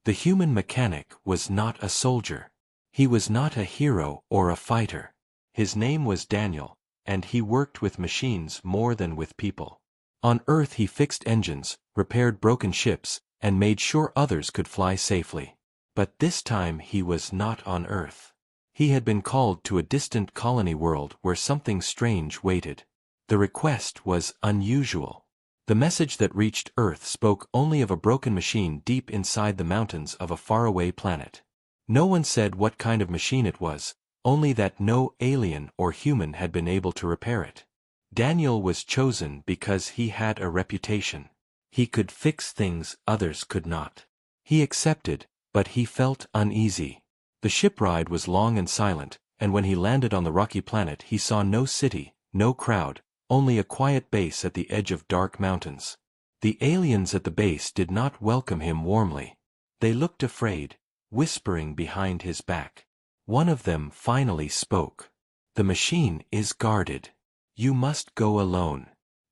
The human mechanic was not a soldier. He was not a hero or a fighter. His name was Daniel, and he worked with machines more than with people. On Earth he fixed engines, repaired broken ships, and made sure others could fly safely. But this time he was not on Earth. He had been called to a distant colony world where something strange waited. The request was unusual. The message that reached Earth spoke only of a broken machine deep inside the mountains of a faraway planet. No one said what kind of machine it was, only that no alien or human had been able to repair it. Daniel was chosen because he had a reputation. He could fix things others could not. He accepted, but he felt uneasy. The ship ride was long and silent, and when he landed on the rocky planet he saw no city, no crowd, only a quiet base at the edge of dark mountains. The aliens at the base did not welcome him warmly. They looked afraid, whispering behind his back. One of them finally spoke. "The machine is guarded. You must go alone.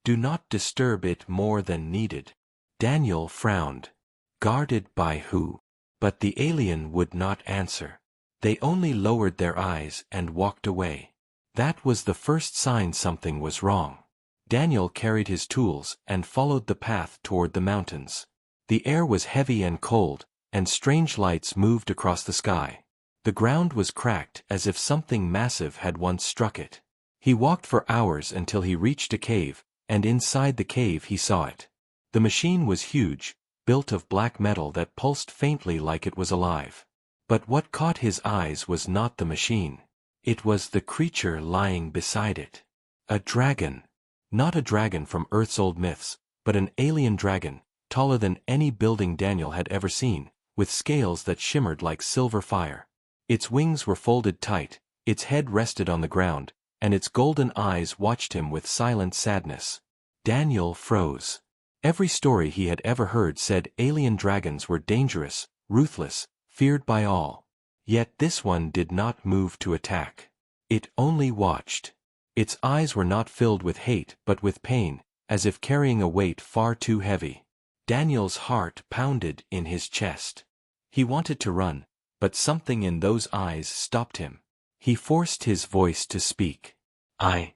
Do not disturb it more than needed." Daniel frowned. Guarded by who? But the alien would not answer. They only lowered their eyes and walked away. That was the first sign something was wrong. Daniel carried his tools and followed the path toward the mountains. The air was heavy and cold, and strange lights moved across the sky. The ground was cracked as if something massive had once struck it. He walked for hours until he reached a cave, and inside the cave he saw it. The machine was huge, built of black metal that pulsed faintly like it was alive. But what caught his eyes was not the machine. It was the creature lying beside it. A dragon. Not a dragon from Earth's old myths, but an alien dragon, taller than any building Daniel had ever seen, with scales that shimmered like silver fire. Its wings were folded tight, its head rested on the ground, and its golden eyes watched him with silent sadness. Daniel froze. Every story he had ever heard said alien dragons were dangerous, ruthless, feared by all. Yet this one did not move to attack. It only watched. Its eyes were not filled with hate but with pain, as if carrying a weight far too heavy. Daniel's heart pounded in his chest. He wanted to run, but something in those eyes stopped him. He forced his voice to speak. I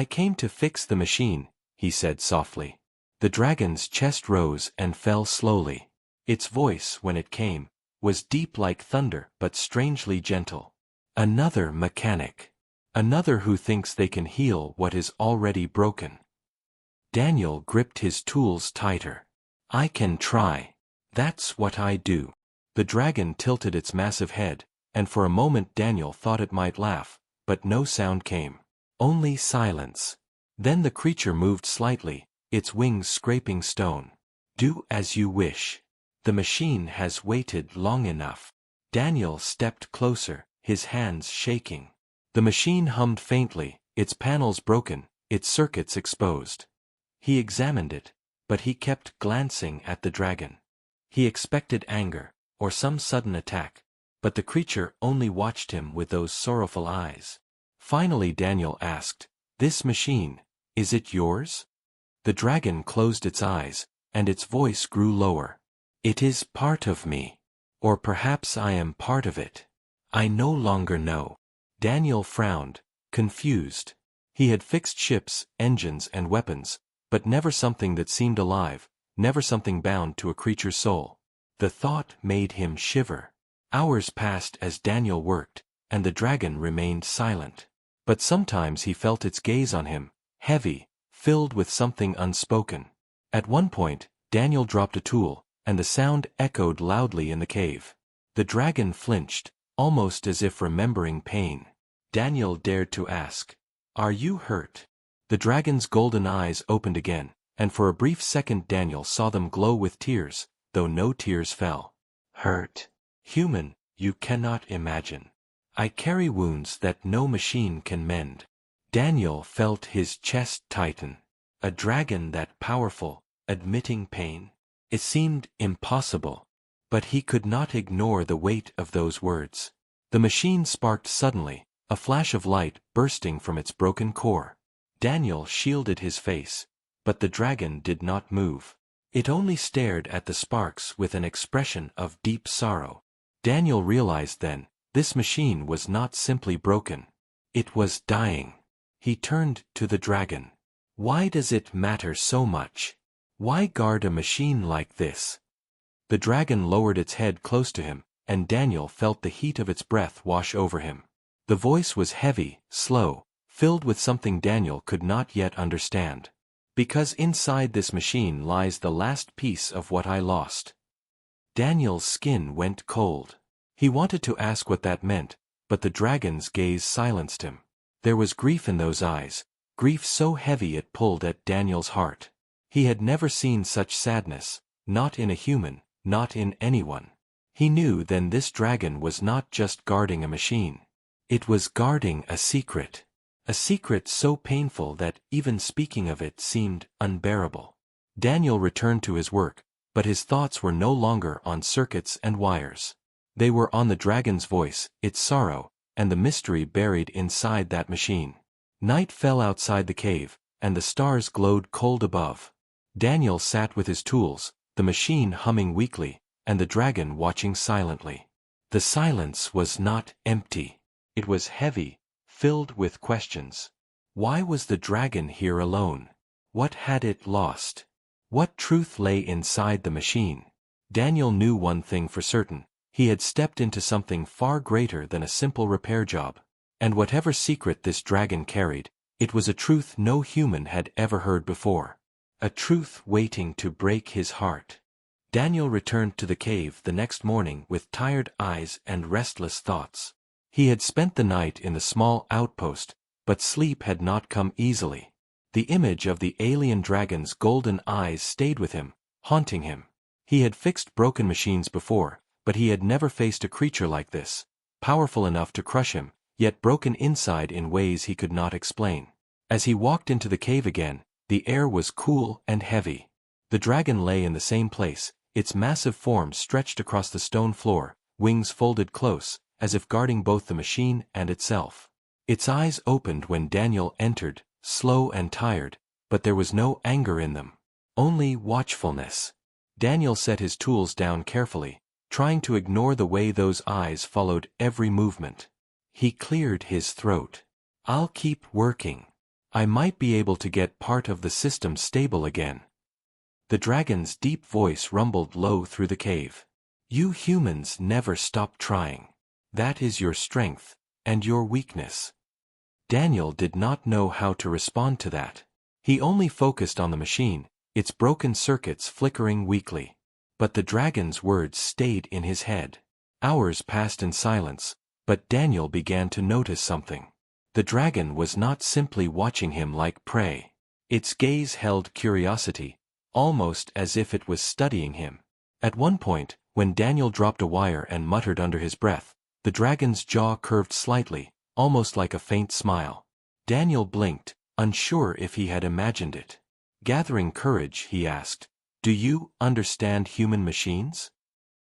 came to fix the machine," he said softly. The dragon's chest rose and fell slowly. Its voice, when it came, was deep like thunder but strangely gentle. Another mechanic. Another who thinks they can heal what is already broken. Daniel gripped his tools tighter. "I can try. That's what I do." The dragon tilted its massive head, and for a moment Daniel thought it might laugh, but no sound came. Only silence. Then the creature moved slightly, its wings scraping stone. "Do as you wish. The machine has waited long enough." Daniel stepped closer, his hands shaking. The machine hummed faintly, its panels broken, its circuits exposed. He examined it, but he kept glancing at the dragon. He expected anger, or some sudden attack, but the creature only watched him with those sorrowful eyes. Finally Daniel asked, "This machine, is it yours?" The dragon closed its eyes, and its voice grew lower. "It is part of me. Or perhaps I am part of it. I no longer know." Daniel frowned, confused. He had fixed ships, engines, and weapons, but never something that seemed alive, never something bound to a creature's soul. The thought made him shiver. Hours passed as Daniel worked, and the dragon remained silent. But sometimes he felt its gaze on him, heavy, filled with something unspoken. At one point, Daniel dropped a tool, and the sound echoed loudly in the cave. The dragon flinched, almost as if remembering pain. Daniel dared to ask, "Are you hurt?" The dragon's golden eyes opened again, and for a brief second Daniel saw them glow with tears, though no tears fell. "Hurt? Human, you cannot imagine. I carry wounds that no machine can mend." Daniel felt his chest tighten. A dragon that powerful, admitting pain? It seemed impossible. But he could not ignore the weight of those words. The machine sparked suddenly, a flash of light bursting from its broken core. Daniel shielded his face, but the dragon did not move. It only stared at the sparks with an expression of deep sorrow. Daniel realized then, this machine was not simply broken. It was dying. He turned to the dragon. Why does it matter so much? Why guard a machine like this? The dragon lowered its head close to him, and Daniel felt the heat of its breath wash over him. The voice was heavy, slow, filled with something Daniel could not yet understand. Because inside this machine lies the last piece of what I lost. Daniel's skin went cold. He wanted to ask what that meant, but the dragon's gaze silenced him. There was grief in those eyes, grief so heavy it pulled at Daniel's heart. He had never seen such sadness, not in a human, not in anyone. He knew then this dragon was not just guarding a machine. It was guarding a secret. A secret so painful that even speaking of it seemed unbearable. Daniel returned to his work, but his thoughts were no longer on circuits and wires. They were on the dragon's voice, its sorrow, and the mystery buried inside that machine. Night fell outside the cave, and the stars glowed cold above. Daniel sat with his tools, the machine humming weakly, and the dragon watching silently. The silence was not empty. It was heavy, filled with questions. Why was the dragon here alone? What had it lost? What truth lay inside the machine? Daniel knew one thing for certain. He had stepped into something far greater than a simple repair job. And whatever secret this dragon carried, it was a truth no human had ever heard before. A truth waiting to break his heart. Daniel returned to the cave the next morning with tired eyes and restless thoughts. He had spent the night in the small outpost, but sleep had not come easily. The image of the alien dragon's golden eyes stayed with him, haunting him. He had fixed broken machines before, but he had never faced a creature like this, powerful enough to crush him, yet broken inside in ways he could not explain. As he walked into the cave again, the air was cool and heavy. The dragon lay in the same place, its massive form stretched across the stone floor, wings folded close, as if guarding both the machine and itself. Its eyes opened when Daniel entered, slow and tired, but there was no anger in them. Only watchfulness. Daniel set his tools down carefully, trying to ignore the way those eyes followed every movement. He cleared his throat. I'll keep working. I might be able to get part of the system stable again. The dragon's deep voice rumbled low through the cave. You humans never stop trying. That is your strength, and your weakness. Daniel did not know how to respond to that. He only focused on the machine, its broken circuits flickering weakly. But the dragon's words stayed in his head. Hours passed in silence, but Daniel began to notice something. The dragon was not simply watching him like prey. Its gaze held curiosity, almost as if it was studying him. At one point, when Daniel dropped a wire and muttered under his breath, the dragon's jaw curved slightly, almost like a faint smile. Daniel blinked, unsure if he had imagined it. Gathering courage, he asked, "Do you understand human machines?"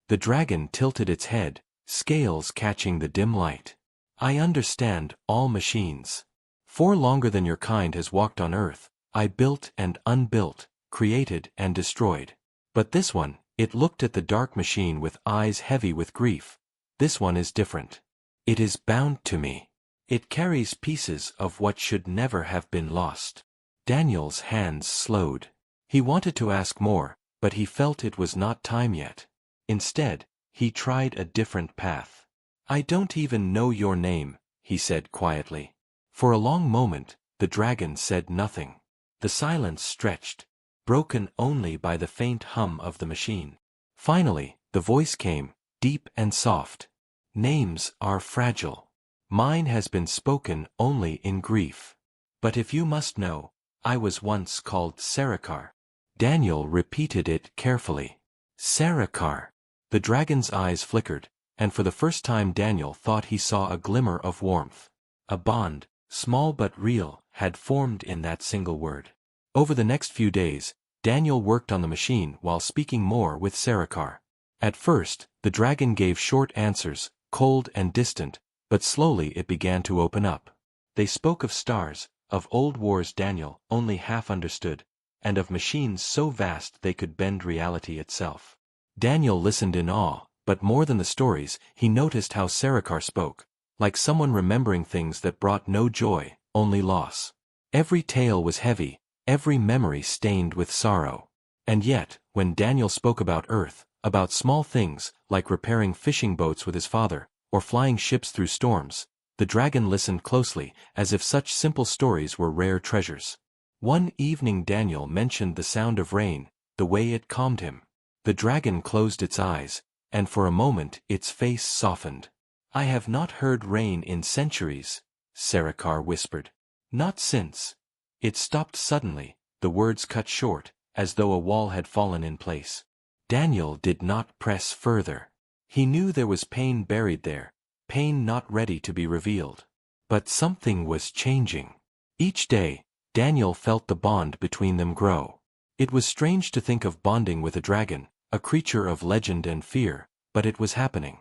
The dragon tilted its head, scales catching the dim light. I understand all machines. For longer than your kind has walked on Earth, I built and unbuilt, created and destroyed. But this one, it looked at the dark machine with eyes heavy with grief. This one is different. It is bound to me. It carries pieces of what should never have been lost. Daniel's hands slowed. He wanted to ask more, but he felt it was not time yet. Instead, he tried a different path. I don't even know your name, he said quietly. For a long moment, the dragon said nothing. The silence stretched, broken only by the faint hum of the machine. Finally, the voice came, deep and soft. Names are fragile. Mine has been spoken only in grief. But if you must know, I was once called Sarikar. Daniel repeated it carefully. Sarikar. The dragon's eyes flickered, and for the first time Daniel thought he saw a glimmer of warmth. A bond, small but real, had formed in that single word. Over the next few days, Daniel worked on the machine while speaking more with Sarikar. At first, the dragon gave short answers, cold and distant, but slowly it began to open up. They spoke of stars, of old wars Daniel only half understood, and of machines so vast they could bend reality itself. Daniel listened in awe, but more than the stories, he noticed how Sarikar spoke, like someone remembering things that brought no joy, only loss. Every tale was heavy, every memory stained with sorrow. And yet, when Daniel spoke about Earth, about small things, like repairing fishing boats with his father, or flying ships through storms, the dragon listened closely, as if such simple stories were rare treasures. One evening Daniel mentioned the sound of rain, the way it calmed him. The dragon closed its eyes, and for a moment its face softened. "I have not heard rain in centuries," Sarikar whispered. "Not since." It stopped suddenly, the words cut short, as though a wall had fallen in place. Daniel did not press further. He knew there was pain buried there, pain not ready to be revealed. But something was changing. Each day, Daniel felt the bond between them grow. It was strange to think of bonding with a dragon, a creature of legend and fear, but it was happening.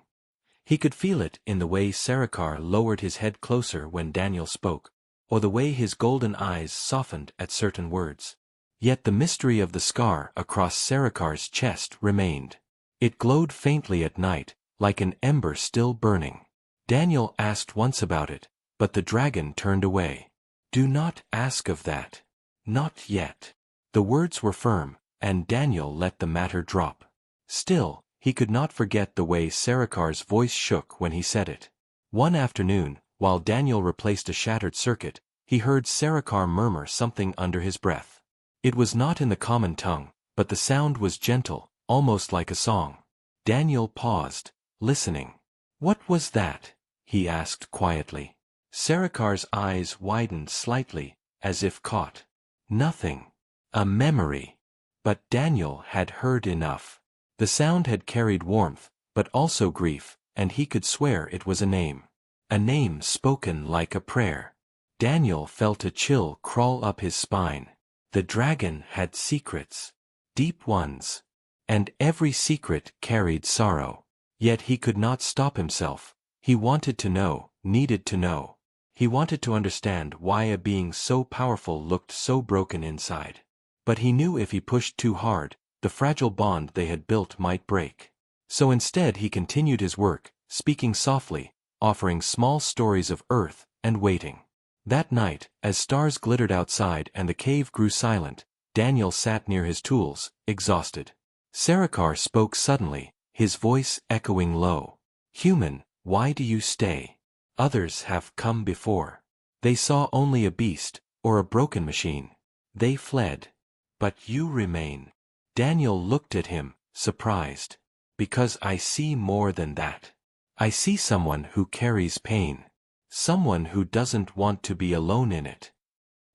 He could feel it in the way Sarikar lowered his head closer when Daniel spoke, or the way his golden eyes softened at certain words. Yet the mystery of the scar across Sarikar's chest remained. It glowed faintly at night, like an ember still burning. Daniel asked once about it, but the dragon turned away. "Do not ask of that. Not yet." The words were firm, and Daniel let the matter drop. Still, he could not forget the way Sarikar's voice shook when he said it. One afternoon, while Daniel replaced a shattered circuit, he heard Sarikar murmur something under his breath. It was not in the common tongue, but the sound was gentle, almost like a song. Daniel paused, listening. "What was that?" he asked quietly. Sarikar's eyes widened slightly, as if caught. "Nothing. A memory." But Daniel had heard enough. The sound had carried warmth, but also grief, and he could swear it was a name. A name spoken like a prayer. Daniel felt a chill crawl up his spine. The dragon had secrets. Deep ones. And every secret carried sorrow. Yet he could not stop himself. He wanted to know, needed to know. He wanted to understand why a being so powerful looked so broken inside. But he knew if he pushed too hard, the fragile bond they had built might break. So instead he continued his work, speaking softly, offering small stories of Earth, and waiting. That night, as stars glittered outside and the cave grew silent, Daniel sat near his tools, exhausted. Sarikar spoke suddenly, his voice echoing low. "Human, why do you stay? Others have come before. They saw only a beast, or a broken machine. They fled. But you remain." Daniel looked at him, surprised. "Because I see more than that. I see someone who carries pain. Someone who doesn't want to be alone in it."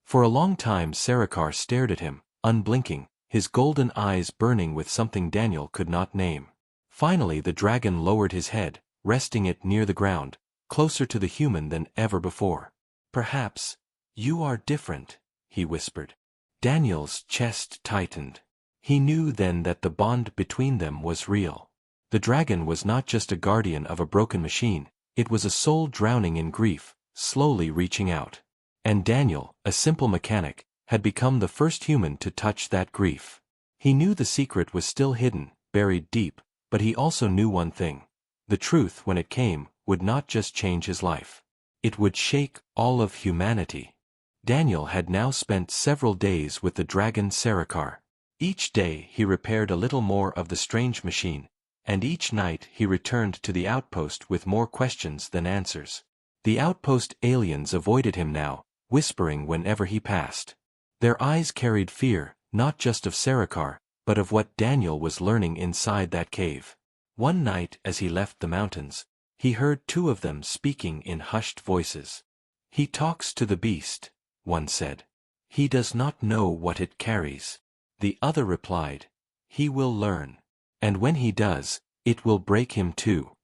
For a long time Sarikar stared at him, unblinking, his golden eyes burning with something Daniel could not name. Finally the dragon lowered his head, resting it near the ground, closer to the human than ever before. "Perhaps you are different," he whispered. Daniel's chest tightened. He knew then that the bond between them was real. The dragon was not just a guardian of a broken machine, it was a soul drowning in grief, slowly reaching out. And Daniel, a simple mechanic, had become the first human to touch that grief. He knew the secret was still hidden, buried deep, but he also knew one thing. The truth, when it came, would not just change his life. It would shake all of humanity. Daniel had now spent several days with the dragon Sarikar. Each day he repaired a little more of the strange machine, and each night he returned to the outpost with more questions than answers. The outpost aliens avoided him now, whispering whenever he passed. Their eyes carried fear, not just of Sarikar, but of what Daniel was learning inside that cave. One night as he left the mountains, he heard two of them speaking in hushed voices. "He talks to the beast," one said. "He does not know what it carries." The other replied, "He will learn. And when he does, it will break him too."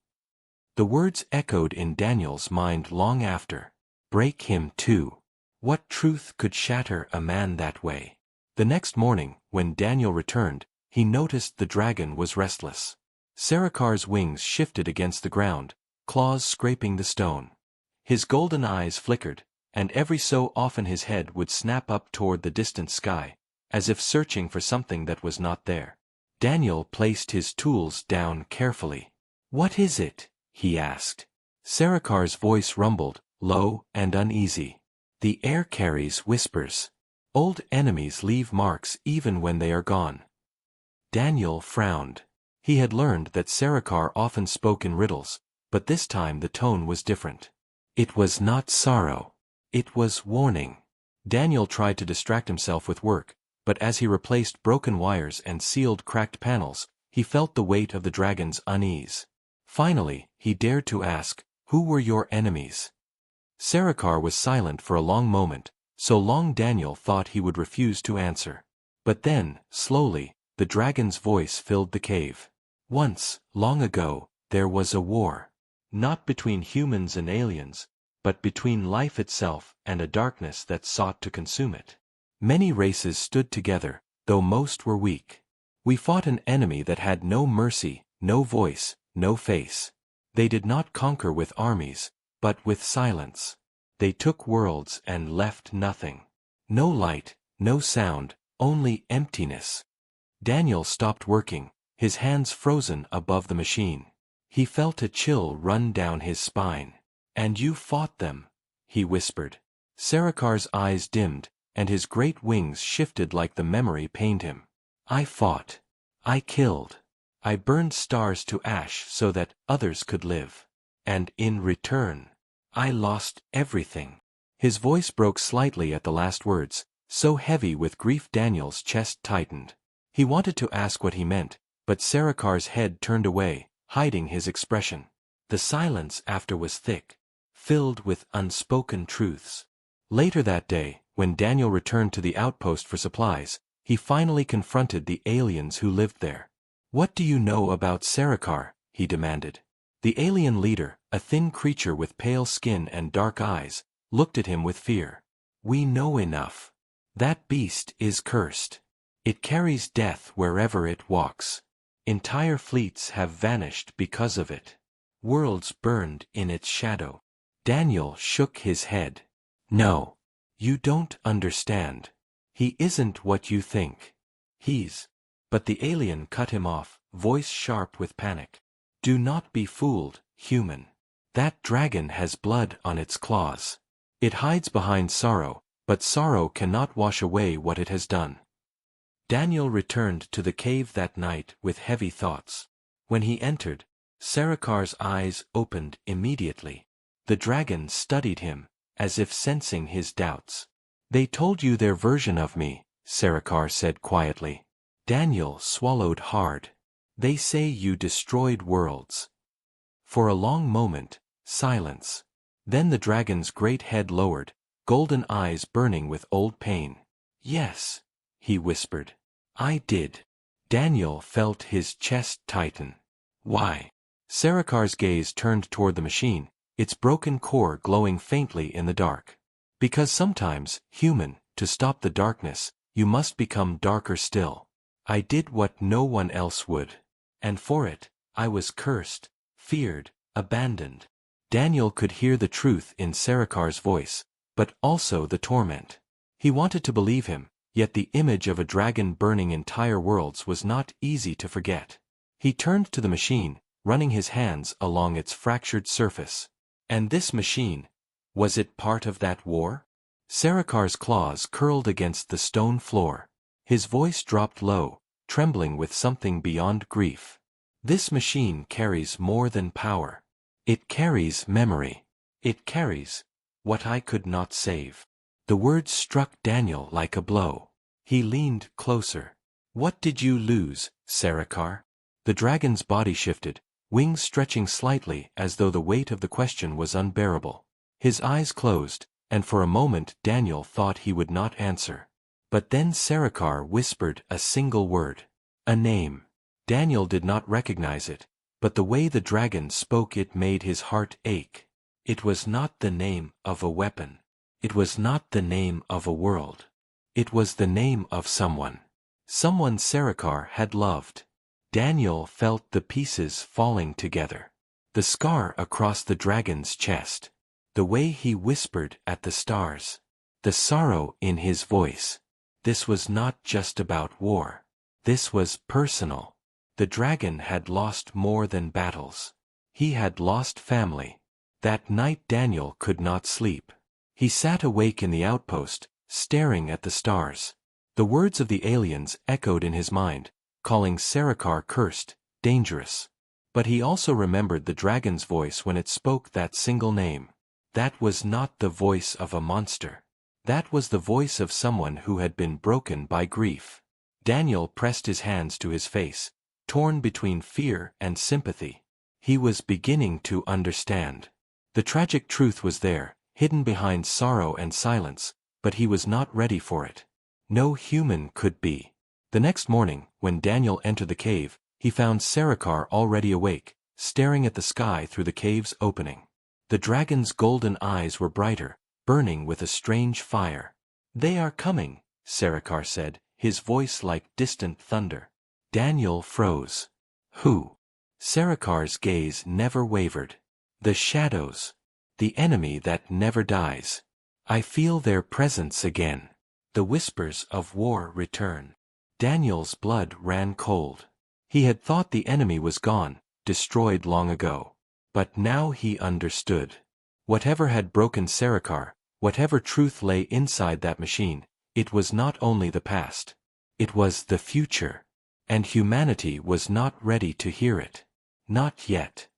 The words echoed in Daniel's mind long after. Break him too. What truth could shatter a man that way? The next morning, when Daniel returned, he noticed the dragon was restless. Sarikar's wings shifted against the ground, claws scraping the stone. His golden eyes flickered, and every so often his head would snap up toward the distant sky, as if searching for something that was not there. Daniel placed his tools down carefully. "What is it?" he asked. Sarakar's voice rumbled, low and uneasy. "The air carries whispers. Old enemies leave marks even when they are gone." Daniel frowned. He had learned that Sarakar often spoke in riddles, but this time the tone was different. It was not sorrow. It was warning. Daniel tried to distract himself with work, but as he replaced broken wires and sealed cracked panels, he felt the weight of the dragon's unease. Finally, he dared to ask, "Who were your enemies?" Sarakar was silent for a long moment, so long Daniel thought he would refuse to answer. But then, slowly, the dragon's voice filled the cave. "Once, long ago, there was a war. Not between humans and aliens, but between life itself and a darkness that sought to consume it. Many races stood together, though most were weak. We fought an enemy that had no mercy, no voice, no face. They did not conquer with armies, but with silence. They took worlds and left nothing. No light, no sound, only emptiness." Daniel stopped working, his hands frozen above the machine. He felt a chill run down his spine. "And you fought them," he whispered. Sarakar's eyes dimmed, and his great wings shifted like the memory pained him. "I fought. I killed. I burned stars to ash so that others could live. And in return, I lost everything." His voice broke slightly at the last words, so heavy with grief Daniel's chest tightened. He wanted to ask what he meant, but Sarakar's head turned away, hiding his expression. The silence after was thick, filled with unspoken truths. Later that day, when Daniel returned to the outpost for supplies, he finally confronted the aliens who lived there. "What do you know about Sarakar?" he demanded. The alien leader, a thin creature with pale skin and dark eyes, looked at him with fear. "We know enough. That beast is cursed. It carries death wherever it walks. Entire fleets have vanished because of it. Worlds burned in its shadow." Daniel shook his head. "No. You don't understand. He isn't what you think. He's—" But the alien cut him off, voice sharp with panic. "Do not be fooled, human. That dragon has blood on its claws. It hides behind sorrow, but sorrow cannot wash away what it has done." Daniel returned to the cave that night with heavy thoughts. When he entered, Sarakar's eyes opened immediately. The dragon studied him, as if sensing his doubts. "They told you their version of me," Sarakar said quietly. Daniel swallowed hard. "They say you destroyed worlds." For a long moment, silence. Then the dragon's great head lowered, golden eyes burning with old pain. "Yes," he whispered. "I did." Daniel felt his chest tighten. "Why?" Sarakar's gaze turned toward the machine, its broken core glowing faintly in the dark. "Because sometimes, human, to stop the darkness, you must become darker still. I did what no one else would. And for it, I was cursed, feared, abandoned." Daniel could hear the truth in Sarakar's voice, but also the torment. He wanted to believe him, yet the image of a dragon burning entire worlds was not easy to forget. He turned to the machine, running his hands along its fractured surface. And this machine, was it part of that war? Sarakar's claws curled against the stone floor. His voice dropped low, trembling with something beyond grief. "This machine carries more than power. It carries memory. It carries what I could not save." The words struck Daniel like a blow. He leaned closer. "What did you lose, Sarakar?" The dragon's body shifted, wings stretching slightly as though the weight of the question was unbearable. His eyes closed, and for a moment Daniel thought he would not answer. But then Sarakar whispered a single word. A name. Daniel did not recognize it, but the way the dragon spoke it made his heart ache. It was not the name of a weapon. It was not the name of a world. It was the name of someone. Someone Sarakar had loved. Daniel felt the pieces falling together. The scar across the dragon's chest. The way he whispered at the stars. The sorrow in his voice. This was not just about war. This was personal. The dragon had lost more than battles. He had lost family. That night Daniel could not sleep. He sat awake in the outpost, staring at the stars. The words of the aliens echoed in his mind, calling Sarikar cursed, dangerous. But he also remembered the dragon's voice when it spoke that single name. That was not the voice of a monster. That was the voice of someone who had been broken by grief. Daniel pressed his hands to his face, torn between fear and sympathy. He was beginning to understand. The tragic truth was there, hidden behind sorrow and silence, but he was not ready for it. No human could be. The next morning, when Daniel entered the cave, he found Sarikar already awake, staring at the sky through the cave's opening. The dragon's golden eyes were brighter, burning with a strange fire. "They are coming," Sarikar said, his voice like distant thunder. Daniel froze. Who? Sarikar's gaze never wavered. The shadows. The enemy that never dies. "I feel their presence again. The whispers of war return." Daniel's blood ran cold. He had thought the enemy was gone, destroyed long ago. But now he understood. Whatever had broken Sarikar, whatever truth lay inside that machine, it was not only the past. It was the future. And humanity was not ready to hear it. Not yet.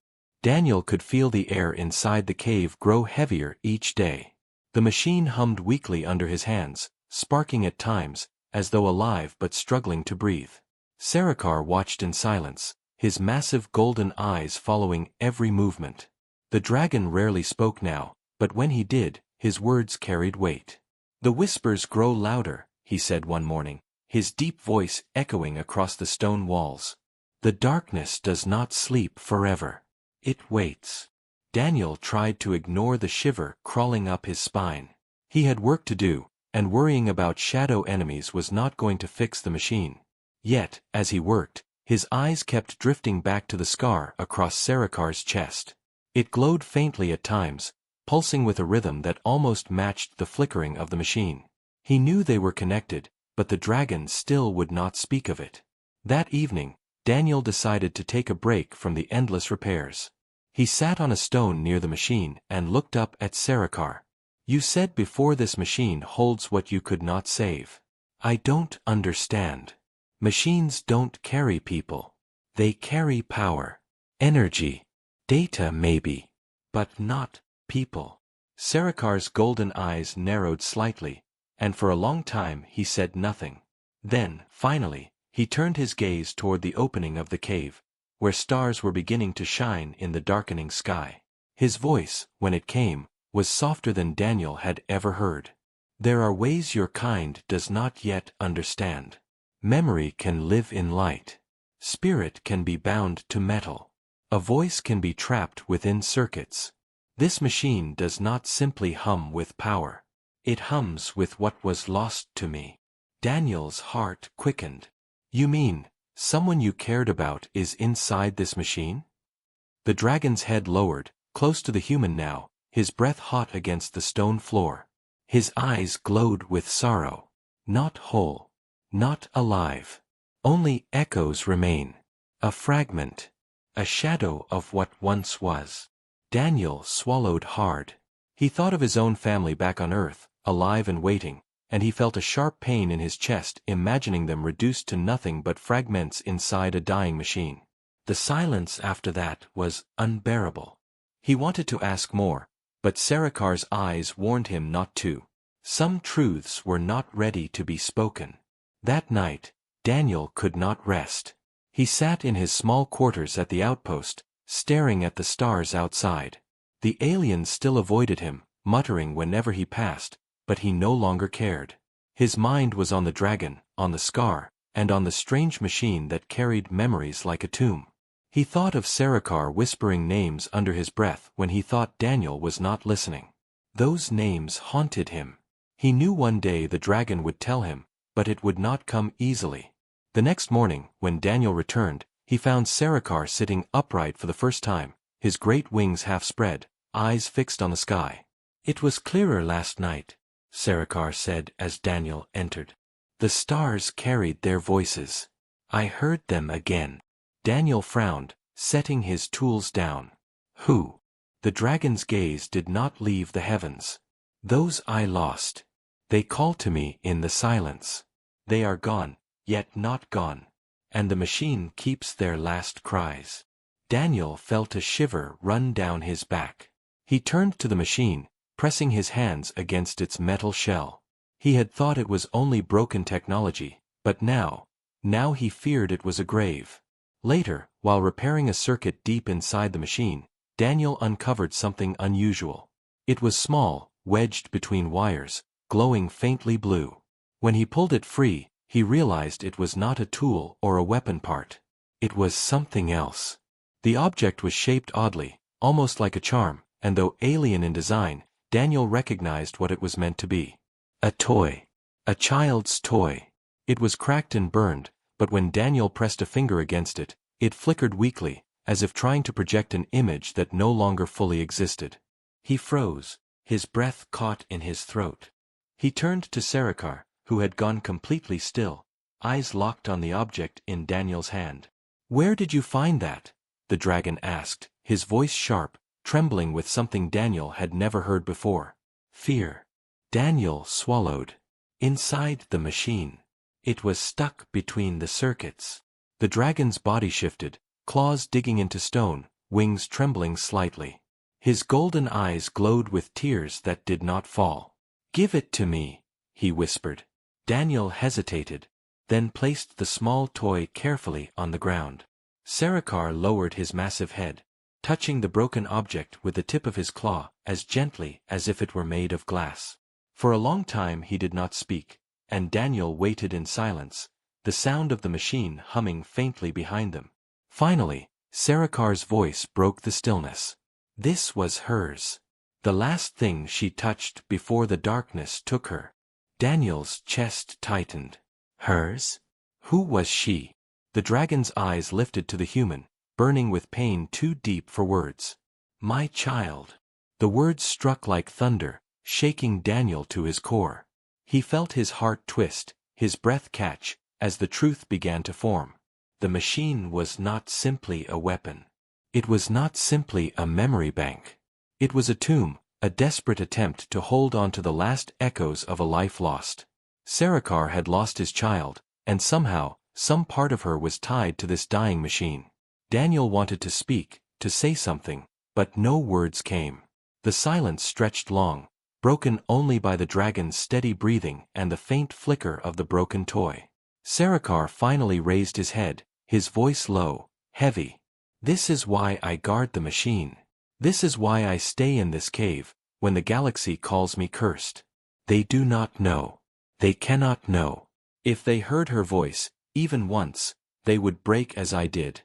Daniel could feel the air inside the cave grow heavier each day. The machine hummed weakly under his hands, sparking at times, as though alive but struggling to breathe. Sarikar watched in silence, his massive golden eyes following every movement. The dragon rarely spoke now, but when he did, his words carried weight. "The whispers grow louder," he said one morning, his deep voice echoing across the stone walls. "The darkness does not sleep forever. It waits." Daniel tried to ignore the shiver crawling up his spine. He had work to do, and worrying about shadow enemies was not going to fix the machine. Yet, as he worked, his eyes kept drifting back to the scar across Sarikar's chest. It glowed faintly at times, pulsing with a rhythm that almost matched the flickering of the machine. He knew they were connected, but the dragon still would not speak of it. That evening, Daniel decided to take a break from the endless repairs. He sat on a stone near the machine and looked up at Sarikar. "You said before this machine holds what you could not save. I don't understand. Machines don't carry people. They carry power, energy, data maybe, but not people." Sarikar's golden eyes narrowed slightly, and for a long time he said nothing. Then, finally, he turned his gaze toward the opening of the cave, where stars were beginning to shine in the darkening sky. His voice, when it came, was softer than Daniel had ever heard. "There are ways your kind does not yet understand. Memory can live in light. Spirit can be bound to metal. A voice can be trapped within circuits. This machine does not simply hum with power. It hums with what was lost to me." Daniel's heart quickened. "You mean, someone you cared about is inside this machine?" The dragon's head lowered, close to the human now, his breath hot against the stone floor. His eyes glowed with sorrow. "Not whole. Not alive. Only echoes remain. A fragment. A shadow of what once was." Daniel swallowed hard. He thought of his own family back on Earth, alive and waiting, and he felt a sharp pain in his chest imagining them reduced to nothing but fragments inside a dying machine. The silence after that was unbearable. He wanted to ask more, but Sarikar's eyes warned him not to. Some truths were not ready to be spoken. That night, Daniel could not rest. He sat in his small quarters at the outpost, staring at the stars outside. The aliens still avoided him, muttering whenever he passed, but he no longer cared. His mind was on the dragon, on the scar, and on the strange machine that carried memories like a tomb. He thought of Sarikar whispering names under his breath when he thought Daniel was not listening. Those names haunted him. He knew one day the dragon would tell him, but it would not come easily. The next morning, when Daniel returned, he found Sarikar sitting upright for the first time, his great wings half spread, eyes fixed on the sky. "It was clearer last night," Sarikar said as Daniel entered. The stars carried their voices. I heard them again. Daniel frowned, setting his tools down. Who? The dragon's gaze did not leave the heavens. Those I lost. They call to me in the silence. They are gone, yet not gone. And the machine keeps their last cries. Daniel felt a shiver run down his back. He turned to the machine, pressing his hands against its metal shell. He had thought it was only broken technology, but now he feared it was a grave. Later, while repairing a circuit deep inside the machine, Daniel uncovered something unusual. It was small, wedged between wires, glowing faintly blue. When he pulled it free, he realized it was not a tool or a weapon part. It was something else. The object was shaped oddly, almost like a charm, and though alien in design, Daniel recognized what it was meant to be. A toy. A child's toy. It was cracked and burned, but when Daniel pressed a finger against it, it flickered weakly, as if trying to project an image that no longer fully existed. He froze, his breath caught in his throat. He turned to Sarikar, who had gone completely still, eyes locked on the object in Daniel's hand. "Where did you find that?" the dragon asked, his voice sharp, trembling with something Daniel had never heard before. Fear. Daniel swallowed. Inside the machine. It was stuck between the circuits. The dragon's body shifted, claws digging into stone, wings trembling slightly. His golden eyes glowed with tears that did not fall. "Give it to me," he whispered. Daniel hesitated, then placed the small toy carefully on the ground. Sarikar lowered his massive head, touching the broken object with the tip of his claw as gently as if it were made of glass. For a long time he did not speak, and Daniel waited in silence, the sound of the machine humming faintly behind them. Finally, Sarikar's voice broke the stillness. This was hers. The last thing she touched before the darkness took her. Daniel's chest tightened. Hers? Who was she? The dragon's eyes lifted to the human, burning with pain too deep for words. My child. The words struck like thunder, shaking Daniel to his core. He felt his heart twist, his breath catch, as the truth began to form. The machine was not simply a weapon. It was not simply a memory bank. It was a tomb, a desperate attempt to hold on to the last echoes of a life lost. Sarikar had lost his child, and somehow, some part of her was tied to this dying machine. Daniel wanted to speak, to say something, but no words came. The silence stretched long, broken only by the dragon's steady breathing and the faint flicker of the broken toy. Sarikar finally raised his head, his voice low, heavy. This is why I guard the machine. This is why I stay in this cave, when the galaxy calls me cursed. They do not know. They cannot know. If they heard her voice, even once, they would break as I did.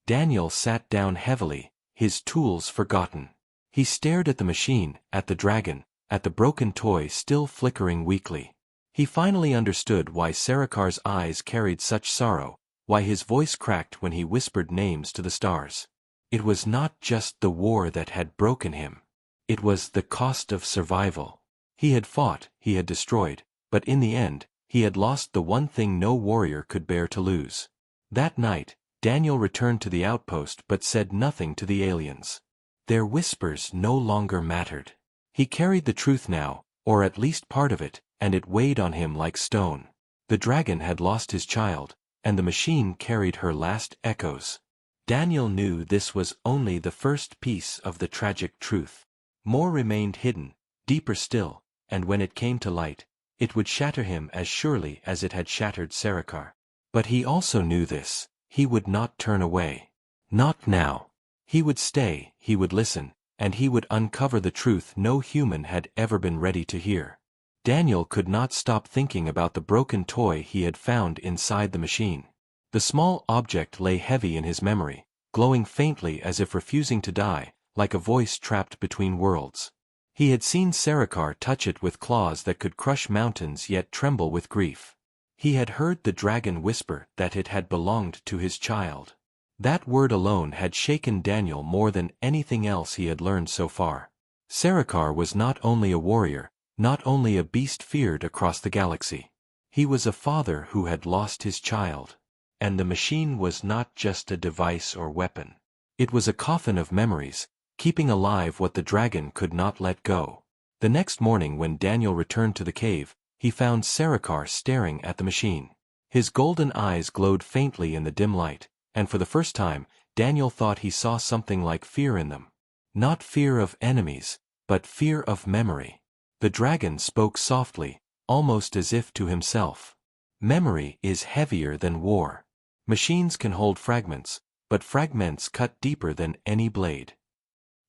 Daniel sat down heavily, his tools forgotten. He stared at the machine, at the dragon, at the broken toy still flickering weakly. He finally understood why Sarikar's eyes carried such sorrow, why his voice cracked when he whispered names to the stars. It was not just the war that had broken him. It was the cost of survival. He had fought, he had destroyed, but in the end, he had lost the one thing no warrior could bear to lose. That night, Daniel returned to the outpost but said nothing to the aliens. Their whispers no longer mattered. He carried the truth now, or at least part of it, and it weighed on him like stone. The dragon had lost his child, and the machine carried her last echoes. Daniel knew this was only the first piece of the tragic truth. More remained hidden, deeper still, and when it came to light, it would shatter him as surely as it had shattered Sarikar. But he also knew this. He would not turn away. Not now. He would stay, he would listen, and he would uncover the truth no human had ever been ready to hear. Daniel could not stop thinking about the broken toy he had found inside the machine. The small object lay heavy in his memory, glowing faintly as if refusing to die, like a voice trapped between worlds. He had seen Sarikar touch it with claws that could crush mountains yet tremble with grief. He had heard the dragon whisper that it had belonged to his child. That word alone had shaken Daniel more than anything else he had learned so far. Sarikar was not only a warrior, not only a beast feared across the galaxy. He was a father who had lost his child. And the machine was not just a device or weapon. It was a coffin of memories, keeping alive what the dragon could not let go. The next morning when Daniel returned to the cave, he found Sarikar staring at the machine. His golden eyes glowed faintly in the dim light, and for the first time, Daniel thought he saw something like fear in them. Not fear of enemies, but fear of memory. The dragon spoke softly, almost as if to himself. Memory is heavier than war. Machines can hold fragments, but fragments cut deeper than any blade.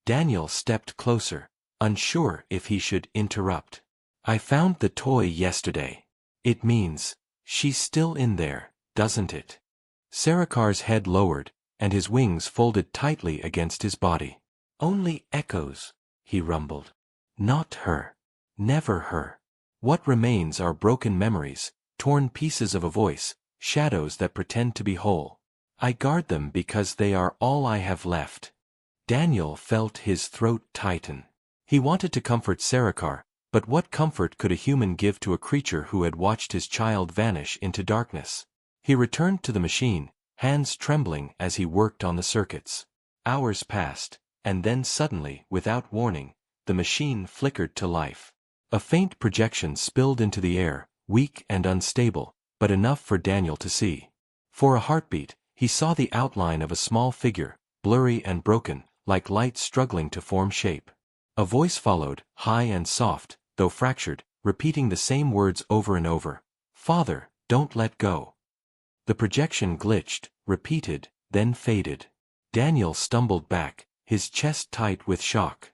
Daniel stepped closer, unsure if he should interrupt. I found the toy yesterday. It means, she's still in there, doesn't it? Sarikar's head lowered, and his wings folded tightly against his body. Only echoes, he rumbled. Not her. Never her. What remains are broken memories, torn pieces of a voice, shadows that pretend to be whole. I guard them because they are all I have left. Daniel felt his throat tighten. He wanted to comfort Sarikar, but what comfort could a human give to a creature who had watched his child vanish into darkness? He returned to the machine, hands trembling as he worked on the circuits. Hours passed, and then suddenly, without warning, the machine flickered to life. A faint projection spilled into the air, weak and unstable, but enough for Daniel to see. For a heartbeat, he saw the outline of a small figure, blurry and broken, like light struggling to form shape. A voice followed, high and soft, though fractured, repeating the same words over and over. Father, don't let go. The projection glitched, repeated, then faded. Daniel stumbled back, his chest tight with shock.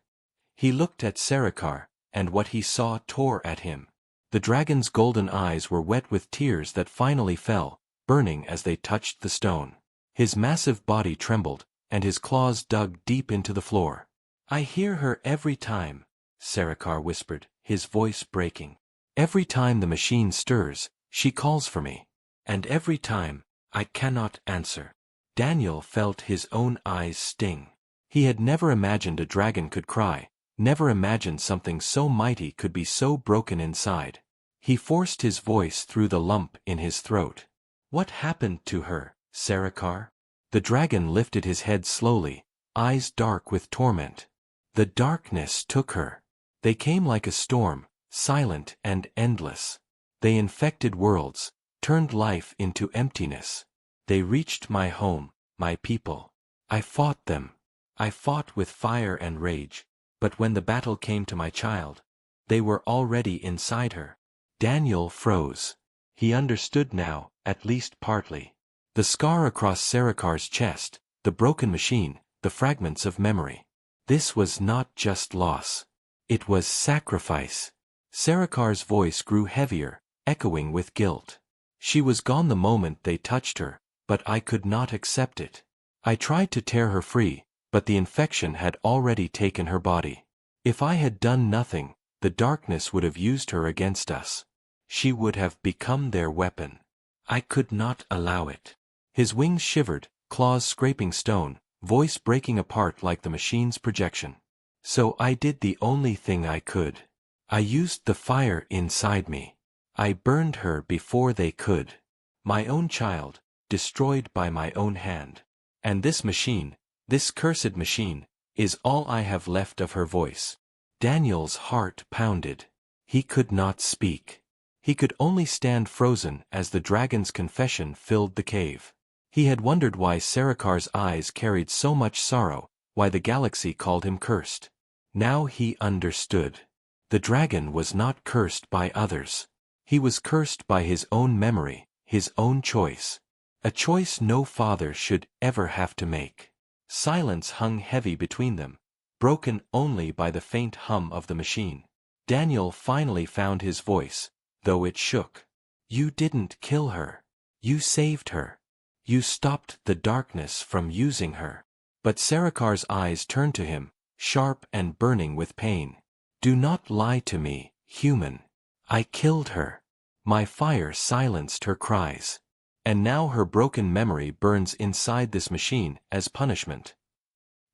He looked at Sarikar, and what he saw tore at him. The dragon's golden eyes were wet with tears that finally fell, burning as they touched the stone. His massive body trembled, and his claws dug deep into the floor. I hear her every time, Sarikar whispered, his voice breaking. Every time the machine stirs, she calls for me. And every time, I cannot answer. Daniel felt his own eyes sting. He had never imagined a dragon could cry, never imagined something so mighty could be so broken inside. He forced his voice through the lump in his throat. What happened to her, Sarikar? The dragon lifted his head slowly, eyes dark with torment. The darkness took her. They came like a storm, silent and endless. They infected worlds, turned life into emptiness. They reached my home, my people. I fought them. I fought with fire and rage, but when the battle came to my child, they were already inside her. Daniel froze. He understood now, at least partly. The scar across Sarikar's chest, the broken machine, the fragments of memory. This was not just loss. It was sacrifice. Sarikar's voice grew heavier, echoing with guilt. She was gone the moment they touched her, but I could not accept it. I tried to tear her free, but the infection had already taken her body. If I had done nothing, the darkness would have used her against us. She would have become their weapon. I could not allow it. His wings shivered, claws scraping stone, voice breaking apart like the machine's projection. So I did the only thing I could. I used the fire inside me. I burned her before they could. My own child, destroyed by my own hand. And this machine, this cursed machine, is all I have left of her voice. Daniel's heart pounded. He could not speak. He could only stand frozen as the dragon's confession filled the cave. He had wondered why Sarikar's eyes carried so much sorrow, why the galaxy called him cursed. Now he understood. The dragon was not cursed by others. He was cursed by his own memory, his own choice. A choice no father should ever have to make. Silence hung heavy between them, broken only by the faint hum of the machine. Daniel finally found his voice, though it shook. You didn't kill her. You saved her. You stopped the darkness from using her. But Sarikar's eyes turned to him, sharp and burning with pain. Do not lie to me, human. I killed her. My fire silenced her cries. And now her broken memory burns inside this machine as punishment.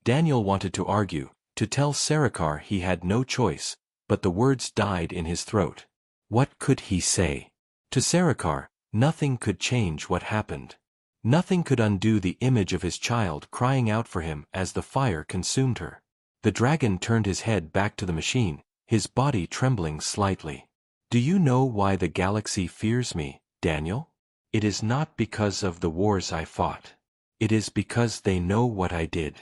Daniel wanted to argue, to tell Sarikar he had no choice, but the words died in his throat. What could he say? To Sarikar, nothing could change what happened. Nothing could undo the image of his child crying out for him as the fire consumed her. The dragon turned his head back to the machine, his body trembling slightly. Do you know why the galaxy fears me, Daniel? It is not because of the wars I fought. It is because they know what I did.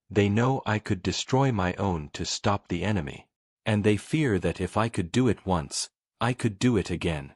They know I could destroy my own to stop the enemy. And they fear that if I could do it once, I could do it again.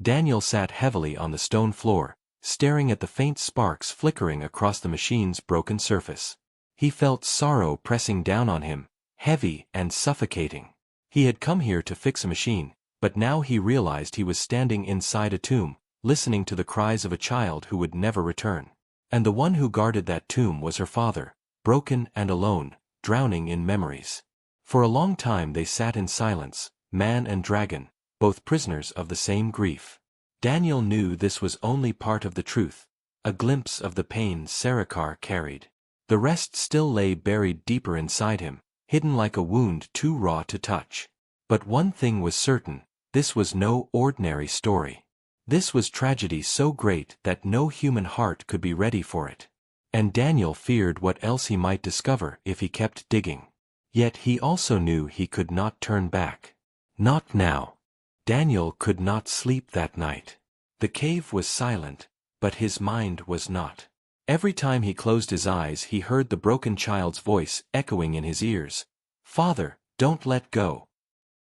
Daniel sat heavily on the stone floor, staring at the faint sparks flickering across the machine's broken surface. He felt sorrow pressing down on him, heavy and suffocating. He had come here to fix a machine, but now he realized he was standing inside a tomb, listening to the cries of a child who would never return. And the one who guarded that tomb was her father, broken and alone, drowning in memories. For a long time they sat in silence, man and dragon, both prisoners of the same grief. Daniel knew this was only part of the truth, a glimpse of the pain Sarikar carried. The rest still lay buried deeper inside him, hidden like a wound too raw to touch. But one thing was certain, this was no ordinary story. This was tragedy so great that no human heart could be ready for it. And Daniel feared what else he might discover if he kept digging. Yet he also knew he could not turn back. Not now. Daniel could not sleep that night. The cave was silent, but his mind was not. Every time he closed his eyes he heard the broken child's voice echoing in his ears. Father, don't let go.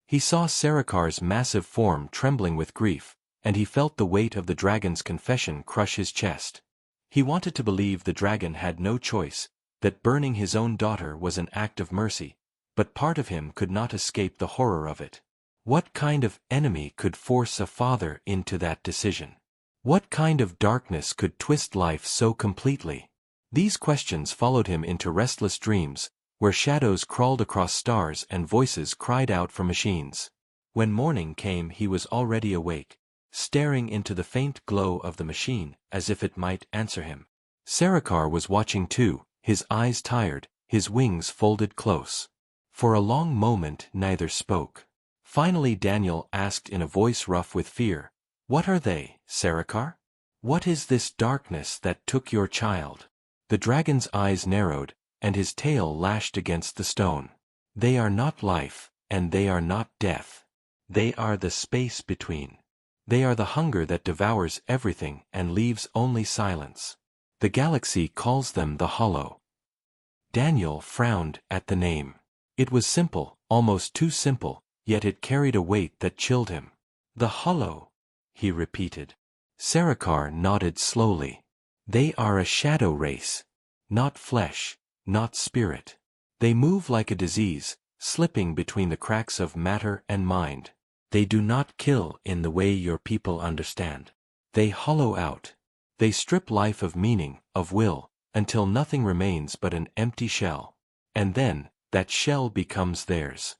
He saw Sarikar's massive form trembling with grief, and he felt the weight of the dragon's confession crush his chest. He wanted to believe the dragon had no choice, that burning his own daughter was an act of mercy, but part of him could not escape the horror of it. What kind of enemy could force a father into that decision? What kind of darkness could twist life so completely? These questions followed him into restless dreams, where shadows crawled across stars and voices cried out from machines. When morning came he was already awake, staring into the faint glow of the machine as if it might answer him. Sarikar was watching too, his eyes tired, his wings folded close. For a long moment neither spoke. Finally Daniel asked in a voice rough with fear, "What are they, Sarikar? What is this darkness that took your child?" The dragon's eyes narrowed, and his tail lashed against the stone. "They are not life, and they are not death. They are the space between. They are the hunger that devours everything and leaves only silence. The galaxy calls them the Hollow." Daniel frowned at the name. It was simple, almost too simple, yet it carried a weight that chilled him. "The Hollow," he repeated. Sarikar nodded slowly. "They are a shadow race. Not flesh, not spirit. They move like a disease, slipping between the cracks of matter and mind. They do not kill in the way your people understand. They hollow out. They strip life of meaning, of will, until nothing remains but an empty shell. And then, that shell becomes theirs."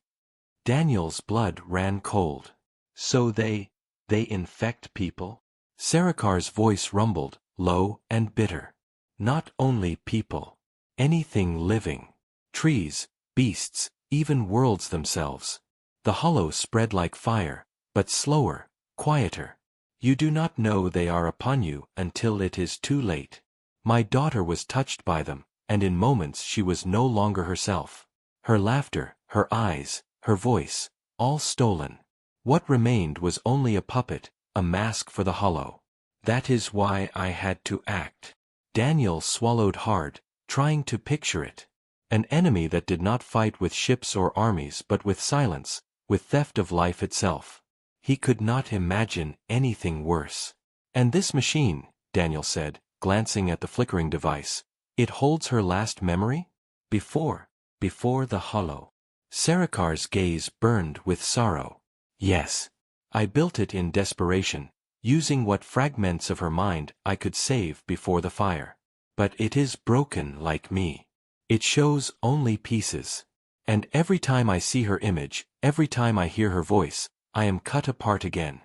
Daniel's blood ran cold. "So they infect people?" Sarikar's voice rumbled, low and bitter. "Not only people. Anything living. Trees, beasts, even worlds themselves. The Hollow spread like fire, but slower, quieter. You do not know they are upon you until it is too late. My daughter was touched by them, and in moments she was no longer herself. Her laughter, her eyes, her voice, all stolen. What remained was only a puppet, a mask for the Hollow. That is why I had to act." Daniel swallowed hard, trying to picture it. An enemy that did not fight with ships or armies but with silence, with theft of life itself. He could not imagine anything worse. "And this machine," Daniel said, glancing at the flickering device, "it holds her last memory? Before the Hollow." Sarikar's gaze burned with sorrow. "Yes. I built it in desperation, using what fragments of her mind I could save before the fire. But it is broken like me. It shows only pieces. And every time I see her image, every time I hear her voice, I am cut apart again."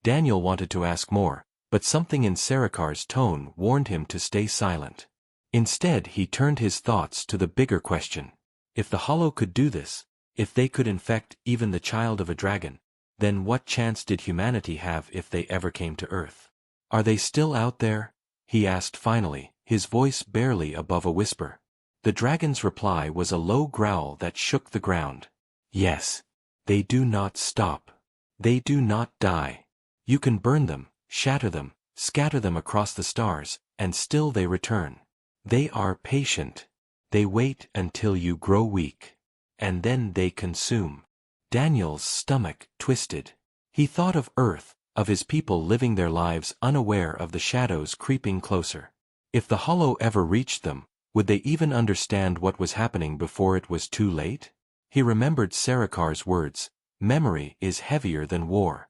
Daniel wanted to ask more, but something in Sarikar's tone warned him to stay silent. Instead he turned his thoughts to the bigger question. If the Hollow could do this, if they could infect even the child of a dragon, Then what chance did humanity have if they ever came to Earth? Are they still out there? He asked finally, his voice barely above a whisper. The dragon's reply was a low growl that shook the ground. Yes. They do not stop. They do not die. You can burn them, shatter them, scatter them across the stars, and still they return. They are patient. They wait until you grow weak. And then they consume. Daniel's stomach twisted. He thought of Earth, of his people living their lives unaware of the shadows creeping closer. If the hollow ever reached them, would they even understand what was happening before it was too late? He remembered Sarakar's words, "Memory is heavier than war."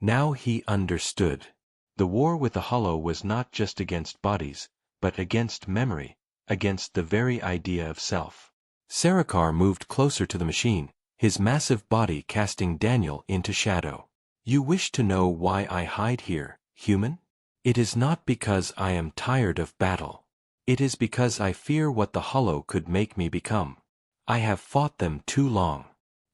Now he understood. The war with the hollow was not just against bodies, but against memory, against the very idea of self. Sarakar moved closer to the machine, his massive body casting Daniel into shadow. You wish to know why I hide here, human? It is not because I am tired of battle. It is because I fear what the hollow could make me become. I have fought them too long.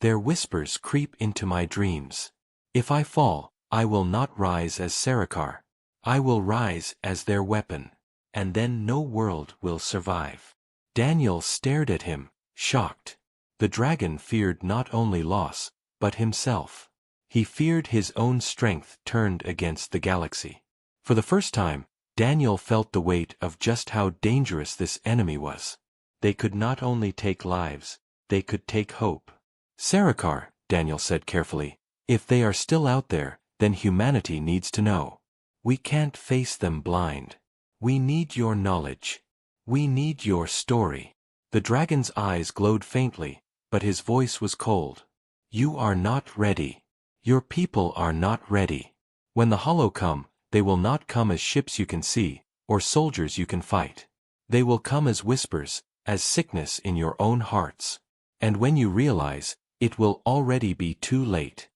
Their whispers creep into my dreams. If I fall, I will not rise as Sarakar. I will rise as their weapon. And then no world will survive. Daniel stared at him, shocked. The dragon feared not only loss, but himself. He feared his own strength turned against the galaxy. For the first time, Daniel felt the weight of just how dangerous this enemy was. They could not only take lives, they could take hope. Sarakar, Daniel said carefully, if they are still out there, then humanity needs to know. We can't face them blind. We need your knowledge. We need your story. The dragon's eyes glowed faintly, but his voice was cold. You are not ready. Your people are not ready. When the hollow come, they will not come as ships you can see, or soldiers you can fight. They will come as whispers, as sickness in your own hearts. And when you realize, it will already be too late.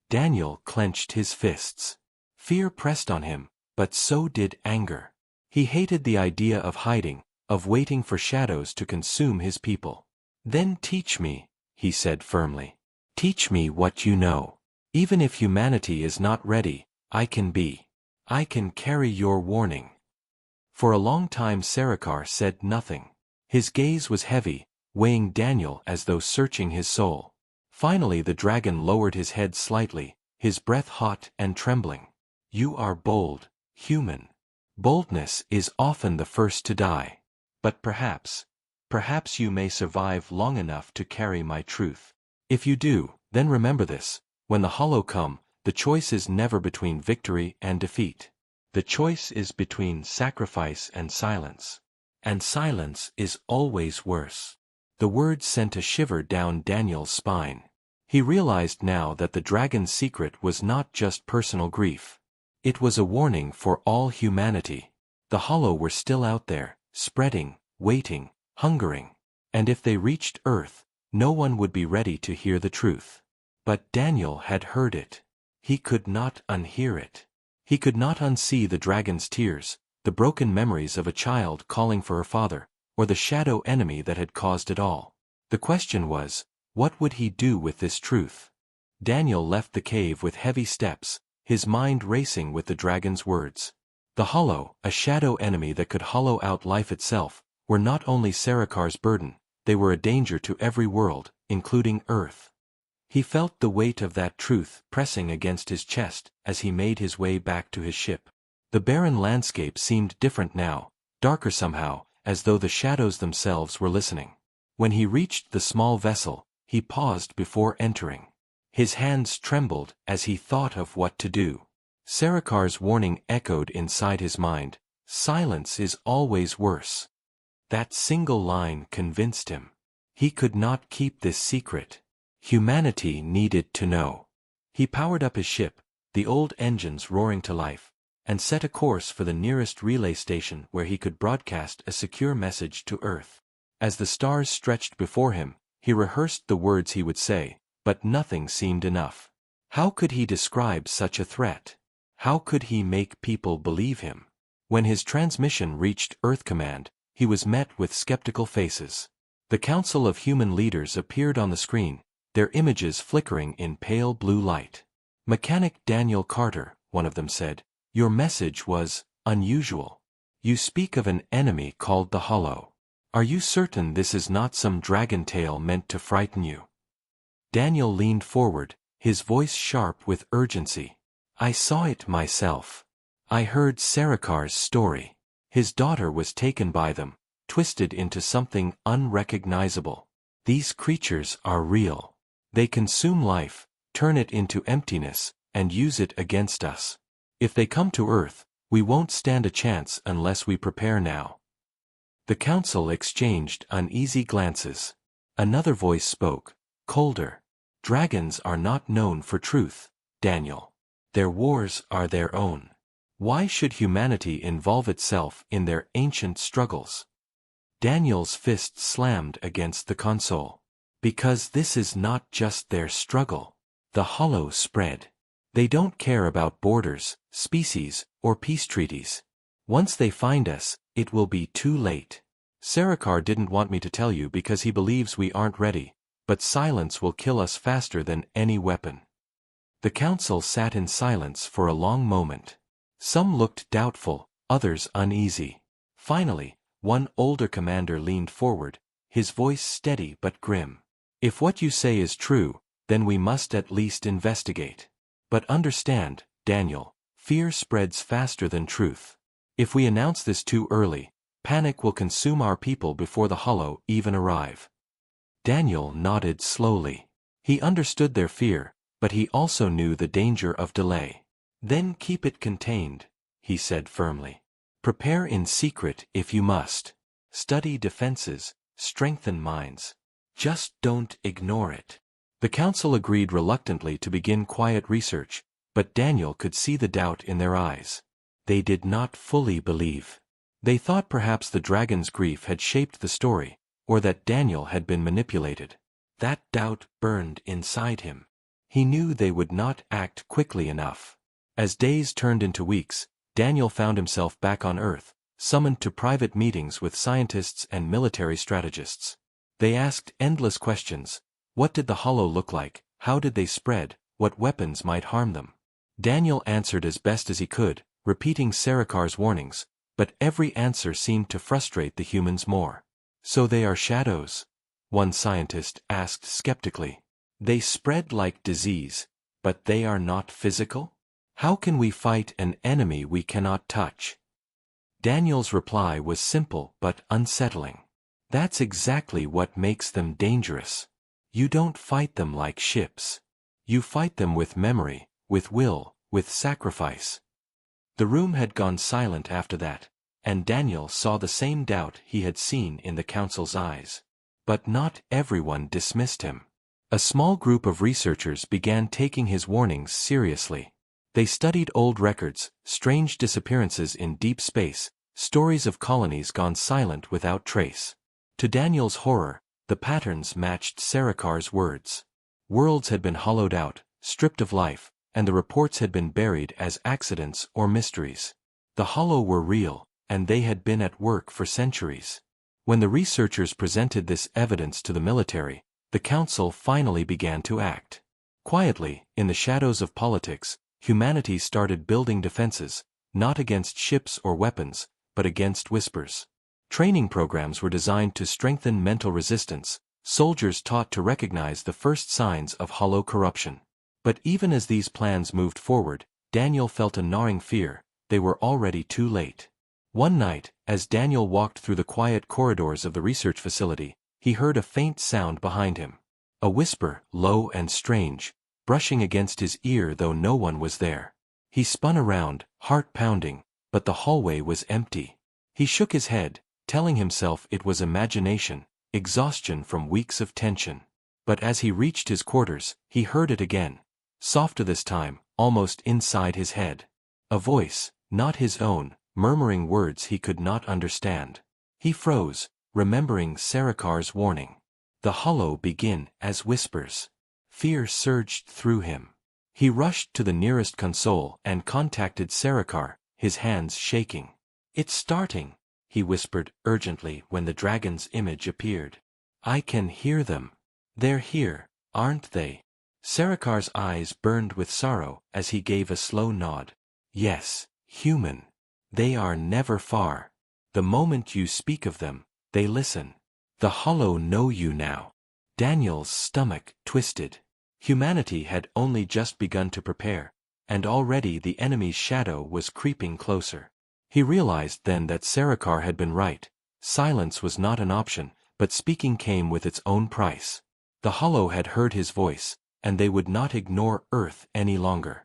Daniel clenched his fists. Fear pressed on him, but so did anger. He hated the idea of hiding, of waiting for shadows to consume his people. Then teach me, he said firmly. Teach me what you know. Even if humanity is not ready, I can be. I can carry your warning. For a long time Sarakar said nothing. His gaze was heavy, weighing Daniel as though searching his soul. Finally the dragon lowered his head slightly, his breath hot and trembling. You are bold, human. Boldness is often the first to die. But perhaps you may survive long enough to carry my truth. If you do, then remember this, when the hollow come, the choice is never between victory and defeat. The choice is between sacrifice and silence. And silence is always worse. The words sent a shiver down Daniel's spine. He realized now that the dragon's secret was not just personal grief. It was a warning for all humanity. The hollow were still out there, spreading, waiting, hungering. And if they reached Earth, no one would be ready to hear the truth. But Daniel had heard it. He could not unhear it. He could not unsee the dragon's tears, the broken memories of a child calling for her father, or the shadow enemy that had caused it all. The question was, what would he do with this truth? Daniel left the cave with heavy steps, his mind racing with the dragon's words. The hollow, a shadow enemy that could hollow out life itself, were not only Sarakar's burden, they were a danger to every world, including Earth. He felt the weight of that truth pressing against his chest as he made his way back to his ship. The barren landscape seemed different now, darker somehow, as though the shadows themselves were listening. When he reached the small vessel, he paused before entering. His hands trembled as he thought of what to do. Sarakar's warning echoed inside his mind, silence is always worse. That single line convinced him. He could not keep this secret. Humanity needed to know. He powered up his ship, the old engines roaring to life, and set a course for the nearest relay station where he could broadcast a secure message to Earth. As the stars stretched before him, he rehearsed the words he would say, but nothing seemed enough. How could he describe such a threat? How could he make people believe him? When his transmission reached Earth Command, he was met with skeptical faces. The Council of Human Leaders appeared on the screen, their images flickering in pale blue light. Mechanic Daniel Carter, one of them said, your message was unusual. You speak of an enemy called the Hollow. Are you certain this is not some dragon tale meant to frighten you? Daniel leaned forward, his voice sharp with urgency. I saw it myself. I heard Sarakar's story. His daughter was taken by them, twisted into something unrecognizable. These creatures are real. They consume life, turn it into emptiness, and use it against us. If they come to Earth, we won't stand a chance unless we prepare now. The council exchanged uneasy glances. Another voice spoke, colder. Dragons are not known for truth, Daniel. Their wars are their own. Why should humanity involve itself in their ancient struggles? Daniel's fist slammed against the console. Because this is not just their struggle. The Hollow spread. They don't care about borders, species, or peace treaties. Once they find us, it will be too late. Sarakar didn't want me to tell you because he believes we aren't ready, but silence will kill us faster than any weapon. The council sat in silence for a long moment. Some looked doubtful, others uneasy. Finally, one older commander leaned forward, his voice steady but grim. If what you say is true, then we must at least investigate. But understand, Daniel, fear spreads faster than truth. If we announce this too early, panic will consume our people before the Hollow even arrive. Daniel nodded slowly. He understood their fear, but he also knew the danger of delay. Then keep it contained, he said firmly. Prepare in secret if you must. Study defenses, strengthen minds. Just don't ignore it. The council agreed reluctantly to begin quiet research, but Daniel could see the doubt in their eyes. They did not fully believe. They thought perhaps the dragon's grief had shaped the story, or that Daniel had been manipulated. That doubt burned inside him. He knew they would not act quickly enough. As days turned into weeks, Daniel found himself back on Earth, summoned to private meetings with scientists and military strategists. They asked endless questions. What did the Hollow look like? How did they spread? What weapons might harm them? Daniel answered as best as he could, repeating Sarakar's warnings, but every answer seemed to frustrate the humans more. So they are shadows? One scientist asked skeptically. They spread like disease, but they are not physical? How can we fight an enemy we cannot touch? Daniel's reply was simple but unsettling. That's exactly what makes them dangerous. You don't fight them like ships. You fight them with memory, with will, with sacrifice. The room had gone silent after that, and Daniel saw the same doubt he had seen in the council's eyes. But not everyone dismissed him. A small group of researchers began taking his warnings seriously. They studied old records, strange disappearances in deep space, stories of colonies gone silent without trace. To Daniel's horror, the patterns matched Sarakar's words. Worlds had been hollowed out, stripped of life, and the reports had been buried as accidents or mysteries. The Hollow were real, and they had been at work for centuries. When the researchers presented this evidence to the military, the council finally began to act. Quietly, in the shadows of politics, humanity started building defenses, not against ships or weapons, but against whispers. Training programs were designed to strengthen mental resistance, soldiers taught to recognize the first signs of Hollow corruption. But even as these plans moved forward, Daniel felt a gnawing fear. They were already too late. One night, as Daniel walked through the quiet corridors of the research facility, he heard a faint sound behind him. A whisper, low and strange, brushing against his ear though no one was there. He spun around, heart pounding, but the hallway was empty. He shook his head, telling himself it was imagination, exhaustion from weeks of tension. But as he reached his quarters, he heard it again. Softer this time, almost inside his head. A voice, not his own, murmuring words he could not understand. He froze, remembering Sarakar's warning. The Hollow begin as whispers. Fear surged through him. He rushed to the nearest console and contacted Sarakar, his hands shaking. "It's starting," he whispered urgently when the dragon's image appeared. "I can hear them. They're here, aren't they?" Sarakar's eyes burned with sorrow as he gave a slow nod. Yes, human. They are never far. The moment you speak of them, they listen. The Hollow know you now. Daniel's stomach twisted. Humanity had only just begun to prepare, and already the enemy's shadow was creeping closer. He realized then that Sarakar had been right. Silence was not an option, but speaking came with its own price. The Hollow had heard his voice, and they would not ignore Earth any longer.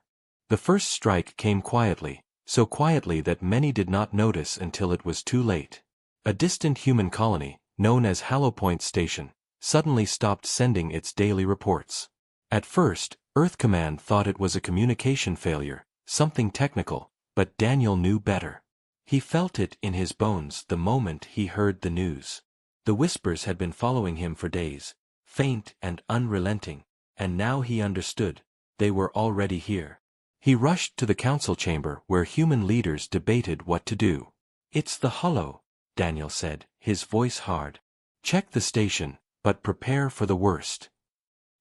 The first strike came quietly, so quietly that many did not notice until it was too late. A distant human colony, known as Hollow Point Station, suddenly stopped sending its daily reports. At first, Earth Command thought it was a communication failure, something technical, but Daniel knew better. He felt it in his bones the moment he heard the news. The whispers had been following him for days, faint and unrelenting, and now he understood. They were already here. He rushed to the council chamber where human leaders debated what to do. "It's the Hollow," Daniel said, his voice hard. "Check the station, but prepare for the worst."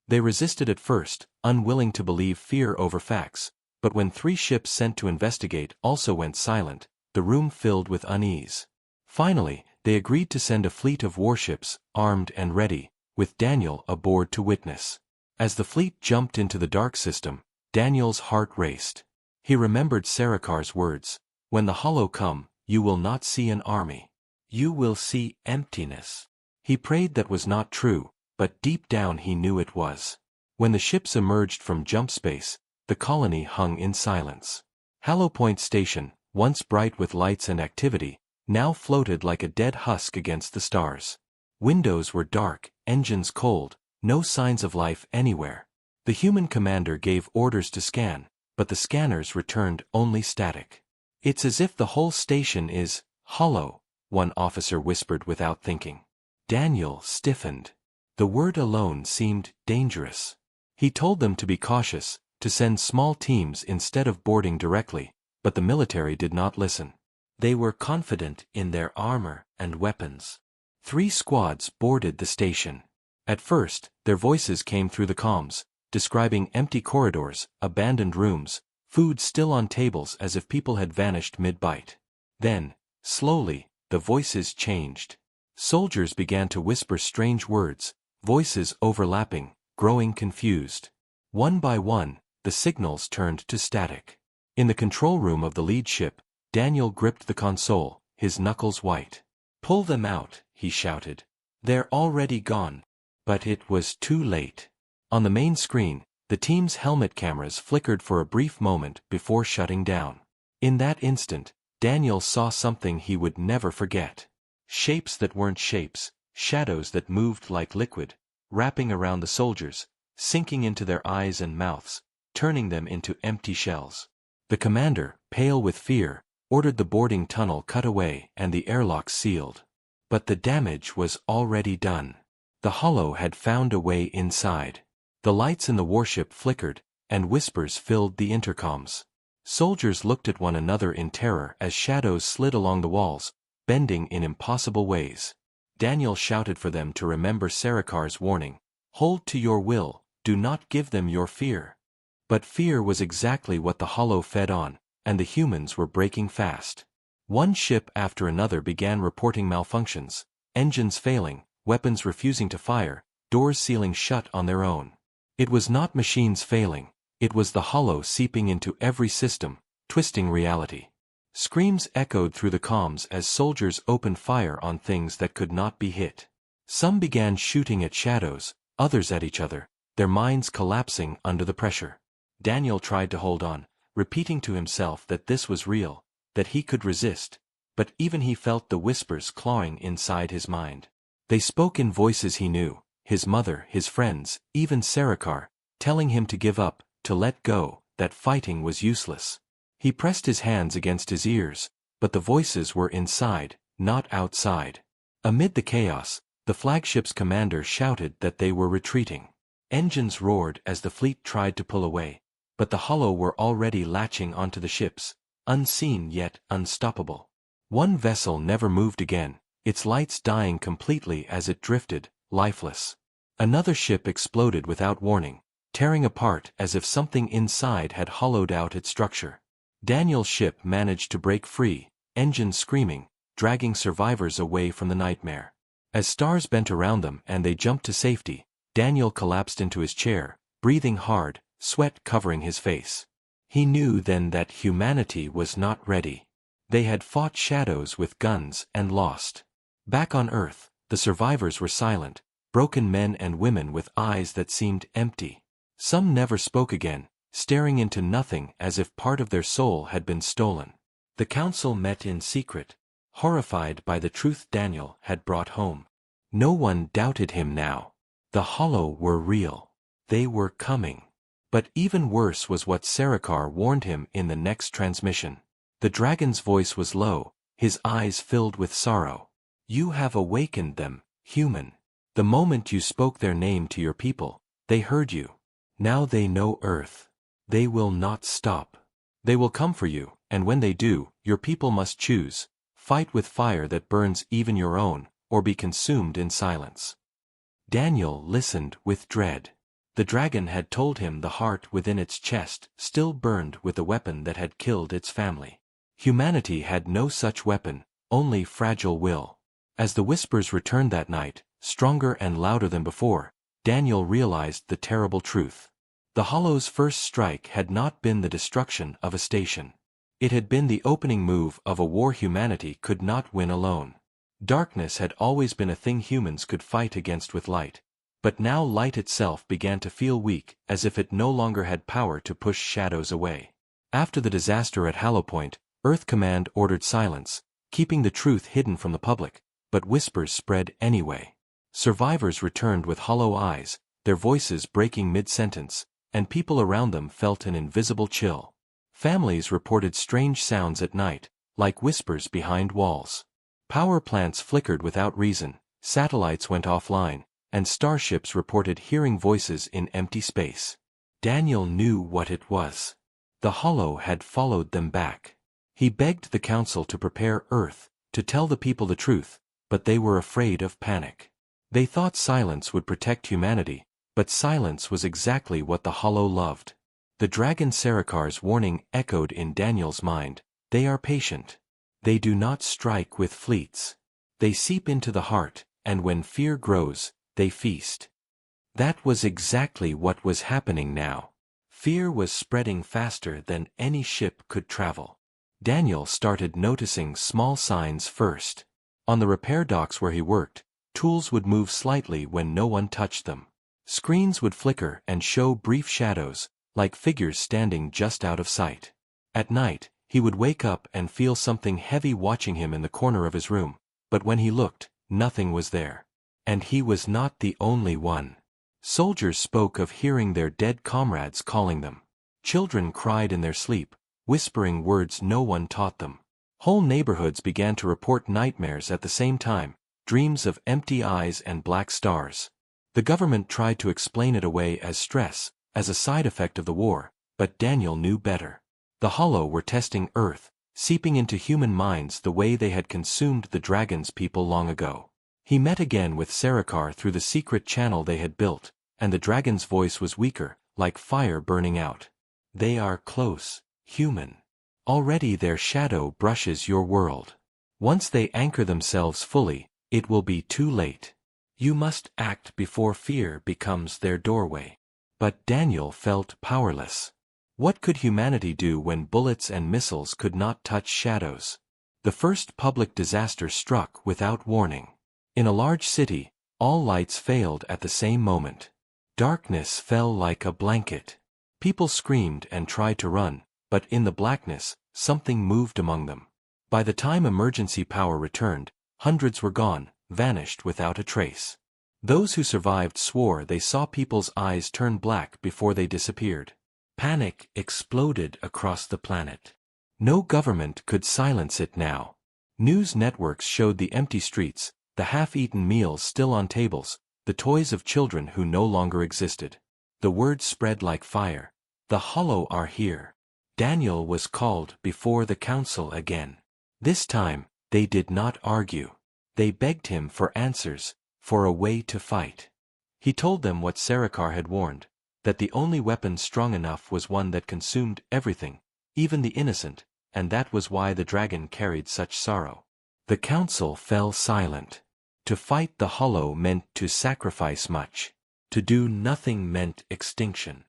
They resisted at first, unwilling to believe fear over facts, but when 3 ships sent to investigate also went silent, the room filled with unease. Finally, they agreed to send a fleet of warships, armed and ready, with Daniel aboard to witness. As the fleet jumped into the dark system, Daniel's heart raced. He remembered Sarakar's words, "When the Hollow come, you will not see an army. You will see emptiness." He prayed that was not true, but deep down he knew it was. When the ships emerged from jump space, the colony hung in silence. Hollow Point Station, once bright with lights and activity, now floated like a dead husk against the stars. Windows were dark, engines cold, no signs of life anywhere. The human commander gave orders to scan, but the scanners returned only static. "It's as if the whole station is hollow," one officer whispered without thinking. Daniel stiffened. The word alone seemed dangerous. He told them to be cautious, to send small teams instead of boarding directly, but the military did not listen. They were confident in their armor and weapons. 3 squads boarded the station. At first, their voices came through the comms, describing empty corridors, abandoned rooms, food still on tables as if people had vanished mid-bite. Then, slowly, the voices changed. Soldiers began to whisper strange words, voices overlapping, growing confused. One by one, the signals turned to static. In the control room of the lead ship, Daniel gripped the console, his knuckles white. "Pull them out," he shouted. "They're already gone." But it was too late. On the main screen, the team's helmet cameras flickered for a brief moment before shutting down. In that instant, Daniel saw something he would never forget. Shapes that weren't shapes, shadows that moved like liquid, wrapping around the soldiers, sinking into their eyes and mouths, turning them into empty shells. The commander, pale with fear, ordered the boarding tunnel cut away and the airlock sealed. But the damage was already done. The Hollow had found a way inside. The lights in the warship flickered, and whispers filled the intercoms. Soldiers looked at one another in terror as shadows slid along the walls, bending in impossible ways. Daniel shouted for them to remember Sarakar's warning, "Hold to your will, do not give them your fear." But fear was exactly what the Hollow fed on, and the humans were breaking fast. One ship after another began reporting malfunctions, engines failing, weapons refusing to fire, doors sealing shut on their own. It was not machines failing, it was the Hollow seeping into every system, twisting reality. Screams echoed through the comms as soldiers opened fire on things that could not be hit. Some began shooting at shadows, others at each other, their minds collapsing under the pressure. Daniel tried to hold on, repeating to himself that this was real, that he could resist, but even he felt the whispers clawing inside his mind. They spoke in voices he knew, his mother, his friends, even Sarakar, telling him to give up, to let go, that fighting was useless. He pressed his hands against his ears, but the voices were inside, not outside. Amid the chaos, the flagship's commander shouted that they were retreating. Engines roared as the fleet tried to pull away, but the Hollow were already latching onto the ships, unseen yet unstoppable. One vessel never moved again, its lights dying completely as it drifted, lifeless. Another ship exploded without warning, tearing apart as if something inside had hollowed out its structure. Daniel's ship managed to break free, engines screaming, dragging survivors away from the nightmare. As stars bent around them and they jumped to safety, Daniel collapsed into his chair, breathing hard, sweat covering his face. He knew then that humanity was not ready. They had fought shadows with guns and lost. Back on Earth, the survivors were silent, broken men and women with eyes that seemed empty. Some never spoke again, staring into nothing as if part of their soul had been stolen. The council met in secret, horrified by the truth Daniel had brought home. No one doubted him now. The Hollow were real. They were coming. But even worse was what Sarikar warned him in the next transmission. The dragon's voice was low, his eyes filled with sorrow. You have awakened them, human. The moment you spoke their name to your people, they heard you. Now they know Earth. They will not stop. They will come for you, and when they do, your people must choose. Fight with fire that burns even your own, or be consumed in silence. Daniel listened with dread. The dragon had told him the heart within its chest still burned with the weapon that had killed its family. Humanity had no such weapon, only fragile will. As the whispers returned that night, stronger and louder than before, Daniel realized the terrible truth. The Hollow's first strike had not been the destruction of a station. It had been the opening move of a war humanity could not win alone. Darkness had always been a thing humans could fight against with light. But now light itself began to feel weak, as if it no longer had power to push shadows away. After the disaster at Hollow Point, Earth Command ordered silence, keeping the truth hidden from the public, but whispers spread anyway. Survivors returned with hollow eyes, their voices breaking mid-sentence, and people around them felt an invisible chill. Families reported strange sounds at night, like whispers behind walls. Power plants flickered without reason, satellites went offline, and starships reported hearing voices in empty space. Daniel knew what it was. The Hollow had followed them back. He begged the council to prepare Earth, to tell the people the truth, but they were afraid of panic. They thought silence would protect humanity, but silence was exactly what the Hollow loved. The dragon Sarikar's warning echoed in Daniel's mind. They are patient. They do not strike with fleets. They seep into the heart, and when fear grows, they feast. That was exactly what was happening now. Fear was spreading faster than any ship could travel. Daniel started noticing small signs first. On the repair docks where he worked, tools would move slightly when no one touched them. Screens would flicker and show brief shadows, like figures standing just out of sight. At night, he would wake up and feel something heavy watching him in the corner of his room, but when he looked, nothing was there. And he was not the only one. Soldiers spoke of hearing their dead comrades calling them. Children cried in their sleep, whispering words no one taught them. Whole neighborhoods began to report nightmares at the same time, dreams of empty eyes and black stars. The government tried to explain it away as stress, as a side effect of the war, but Daniel knew better. The Hollow were testing Earth, seeping into human minds the way they had consumed the dragon's people long ago. He met again with Sarikar through the secret channel they had built, and the dragon's voice was weaker, like fire burning out. They are close, human. Already their shadow brushes your world. Once they anchor themselves fully, it will be too late. You must act before fear becomes their doorway. But Daniel felt powerless. What could humanity do when bullets and missiles could not touch shadows? The first public disaster struck without warning. In a large city, all lights failed at the same moment. Darkness fell like a blanket. People screamed and tried to run, but in the blackness, something moved among them. By the time emergency power returned, hundreds were gone, vanished without a trace. Those who survived swore they saw people's eyes turn black before they disappeared. Panic exploded across the planet. No government could silence it now. News networks showed the empty streets, the half-eaten meals still on tables, the toys of children who no longer existed. The word spread like fire. The Hollow are here. Daniel was called before the council again. This time, they did not argue. They begged him for answers, for a way to fight. He told them what Sarikar had warned. that the only weapon strong enough was one that consumed everything, even the innocent, and that was why the dragon carried such sorrow. The council fell silent. To fight the hollow meant to sacrifice much. To do nothing meant extinction.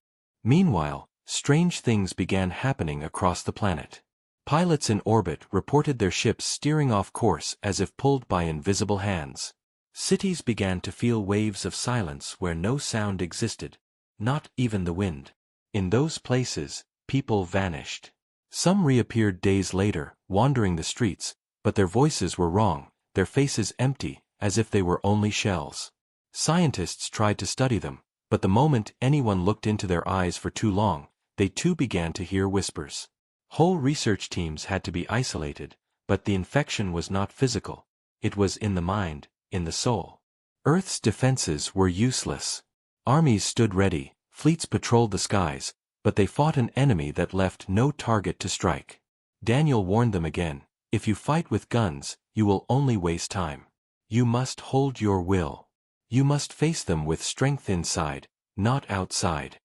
Meanwhile, strange things began happening across the planet. Pilots in orbit reported their ships steering off course as if pulled by invisible hands. Cities began to feel waves of silence where no sound existed, not even the wind. In those places, people vanished. Some reappeared days later, wandering the streets, but their voices were wrong, their faces empty, as if they were only shells. Scientists tried to study them, but the moment anyone looked into their eyes for too long, they too began to hear whispers. Whole research teams had to be isolated, but the infection was not physical. It was in the mind, in the soul. Earth's defenses were useless. Armies stood ready, fleets patrolled the skies, but they fought an enemy that left no target to strike. Daniel warned them again, if you fight with guns, you will only waste time. You must hold your will. You must face them with strength inside, not outside.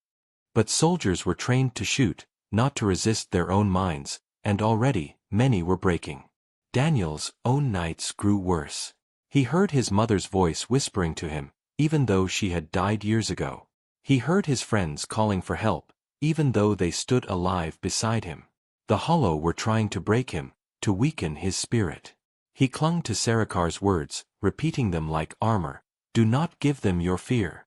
But soldiers were trained to shoot, not to resist their own minds, and already, many were breaking. Daniel's own nights grew worse. He heard his mother's voice whispering to him, even though she had died years ago. He heard his friends calling for help, even though they stood alive beside him. The hollow were trying to break him, to weaken his spirit. He clung to Sarakar's words, repeating them like armor, do not give them your fear.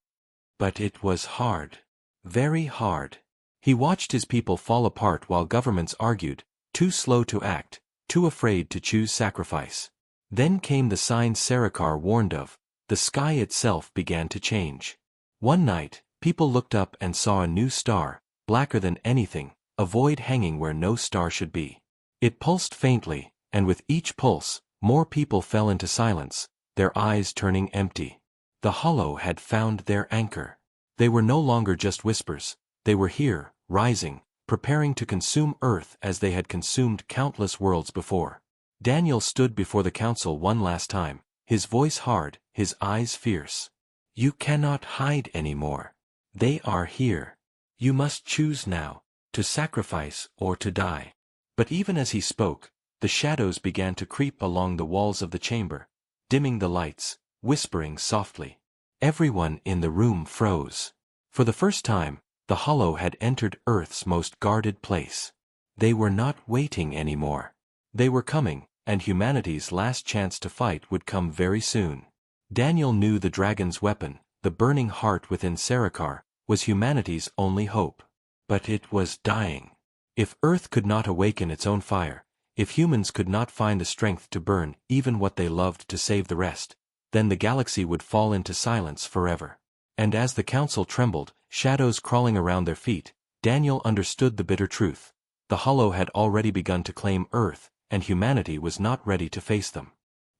But it was hard. Very hard. He watched his people fall apart while governments argued, too slow to act, too afraid to choose sacrifice. Then came the signs Sarakar warned of. The sky itself began to change. One night, people looked up and saw a new star, blacker than anything, a void hanging where no star should be. It pulsed faintly, and with each pulse, more people fell into silence, their eyes turning empty. The hollow had found their anchor. They were no longer just whispers, they were here, rising, preparing to consume Earth as they had consumed countless worlds before. Daniel stood before the council one last time, his voice hard, his eyes fierce. You cannot hide anymore. They are here. You must choose now, to sacrifice or to die. But even as he spoke, the shadows began to creep along the walls of the chamber, dimming the lights, whispering softly. Everyone in the room froze. For the first time, the hollow had entered Earth's most guarded place. They were not waiting anymore. They were coming, and humanity's last chance to fight would come very soon. Daniel knew the dragon's weapon, the burning heart within Sarakar, was humanity's only hope. But it was dying. If Earth could not awaken its own fire, if humans could not find the strength to burn even what they loved to save the rest, then the galaxy would fall into silence forever. And as the council trembled, shadows crawling around their feet, Daniel understood the bitter truth. The hollow had already begun to claim Earth, and humanity was not ready to face them.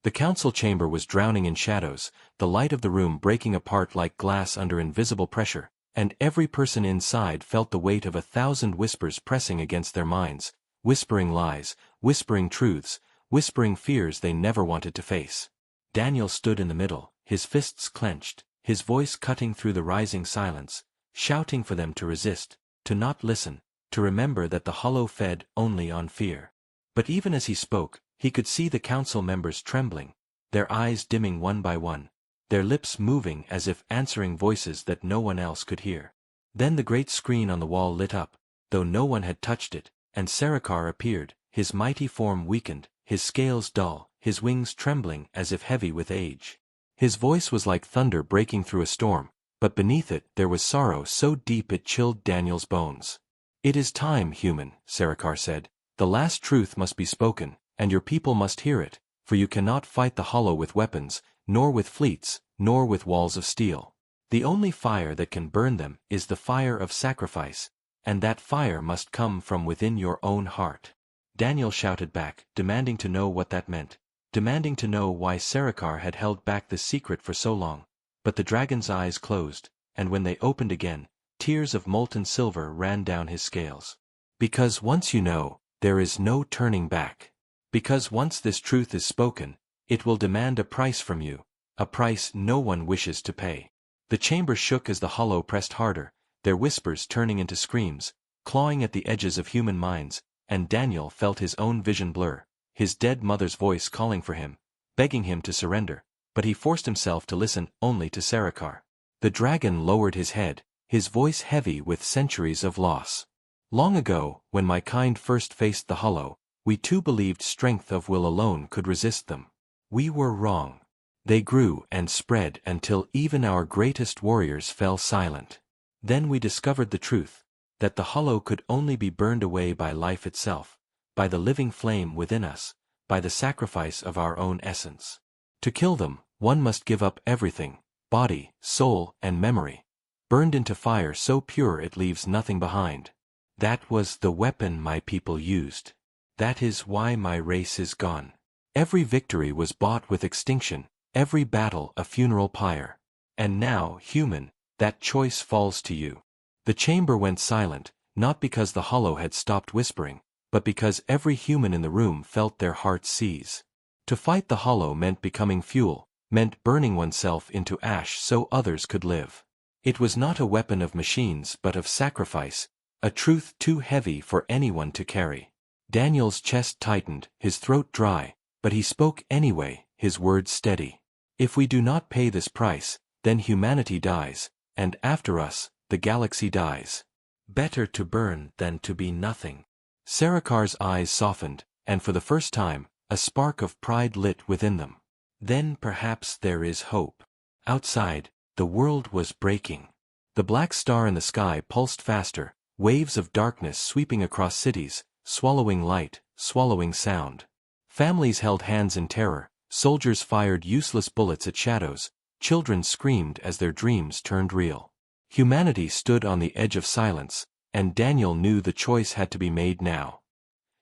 The council chamber was drowning in shadows, the light of the room breaking apart like glass under invisible pressure, and every person inside felt the weight of 1,000 whispers pressing against their minds, whispering lies, whispering truths, whispering fears they never wanted to face. Daniel stood in the middle, his fists clenched, his voice cutting through the rising silence, shouting for them to resist, to not listen, to remember that the hollow fed only on fear. But even as he spoke, he could see the council members trembling, their eyes dimming one by one, their lips moving as if answering voices that no one else could hear. Then the great screen on the wall lit up, though no one had touched it, and Sarakar appeared, his mighty form weakened, his scales dull, his wings trembling as if heavy with age. His voice was like thunder breaking through a storm, but beneath it there was sorrow so deep it chilled Daniel's bones. It is time, human, Sarakar said. The last truth must be spoken, and your people must hear it, for you cannot fight the hollow with weapons, nor with fleets, nor with walls of steel. The only fire that can burn them is the fire of sacrifice, and that fire must come from within your own heart. Daniel shouted back, demanding to know what that meant, demanding to know why Sarakar had held back the secret for so long. But the dragon's eyes closed, and when they opened again, tears of molten silver ran down his scales. Because once you know, there is no turning back. Because once this truth is spoken, it will demand a price from you, a price no one wishes to pay. The chamber shook as the hollow pressed harder, their whispers turning into screams, clawing at the edges of human minds, and Daniel felt his own vision blur, his dead mother's voice calling for him, begging him to surrender, but he forced himself to listen only to Sarikar. The dragon lowered his head, his voice heavy with centuries of loss. Long ago, when my kind first faced the hollow, we too believed strength of will alone could resist them. We were wrong. They grew and spread until even our greatest warriors fell silent. Then we discovered the truth, that the hollow could only be burned away by life itself, by the living flame within us, by the sacrifice of our own essence. To kill them, one must give up everything, body, soul, and memory, burned into fire so pure it leaves nothing behind. That was the weapon my people used. That is why my race is gone. Every victory was bought with extinction, every battle a funeral pyre. And now, human, that choice falls to you. The chamber went silent, not because the hollow had stopped whispering, but because every human in the room felt their hearts seize. To fight the hollow meant becoming fuel, meant burning oneself into ash so others could live. It was not a weapon of machines but of sacrifice, a truth too heavy for anyone to carry. Daniel's chest tightened, his throat dry, but he spoke anyway, his words steady. If we do not pay this price, then humanity dies, and after us, the galaxy dies. Better to burn than to be nothing. Sarikar's eyes softened, and for the first time, a spark of pride lit within them. Then perhaps there is hope. Outside, the world was breaking. The black star in the sky pulsed faster, waves of darkness sweeping across cities, swallowing light, swallowing sound. Families held hands in terror, soldiers fired useless bullets at shadows, children screamed as their dreams turned real. Humanity stood on the edge of silence, and Daniel knew the choice had to be made now.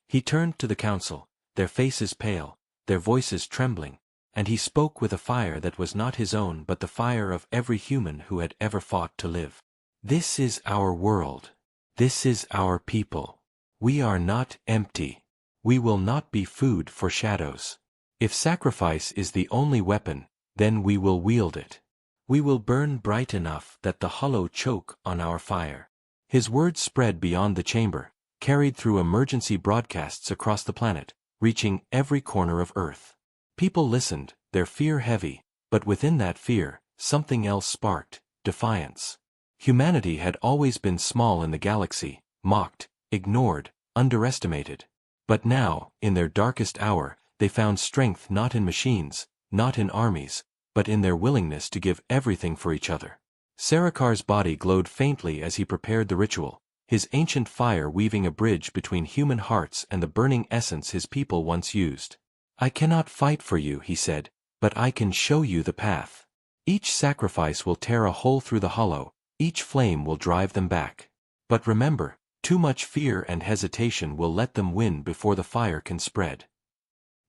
He turned to the council, their faces pale, their voices trembling, and he spoke with a fire that was not his own but the fire of every human who had ever fought to live. This is our world. This is our people. We are not empty. We will not be food for shadows. If sacrifice is the only weapon, then we will wield it. We will burn bright enough that the hollow choke on our fire. His words spread beyond the chamber, carried through emergency broadcasts across the planet, reaching every corner of Earth. People listened, their fear heavy, but within that fear, something else sparked, defiance. Humanity had always been small in the galaxy, mocked, ignored, underestimated. But now, in their darkest hour, they found strength not in machines, not in armies, but in their willingness to give everything for each other. Sarikar's body glowed faintly as he prepared the ritual, his ancient fire weaving a bridge between human hearts and the burning essence his people once used. I cannot fight for you, he said, but I can show you the path. Each sacrifice will tear a hole through the hollow, each flame will drive them back. But remember, too much fear and hesitation will let them win before the fire can spread.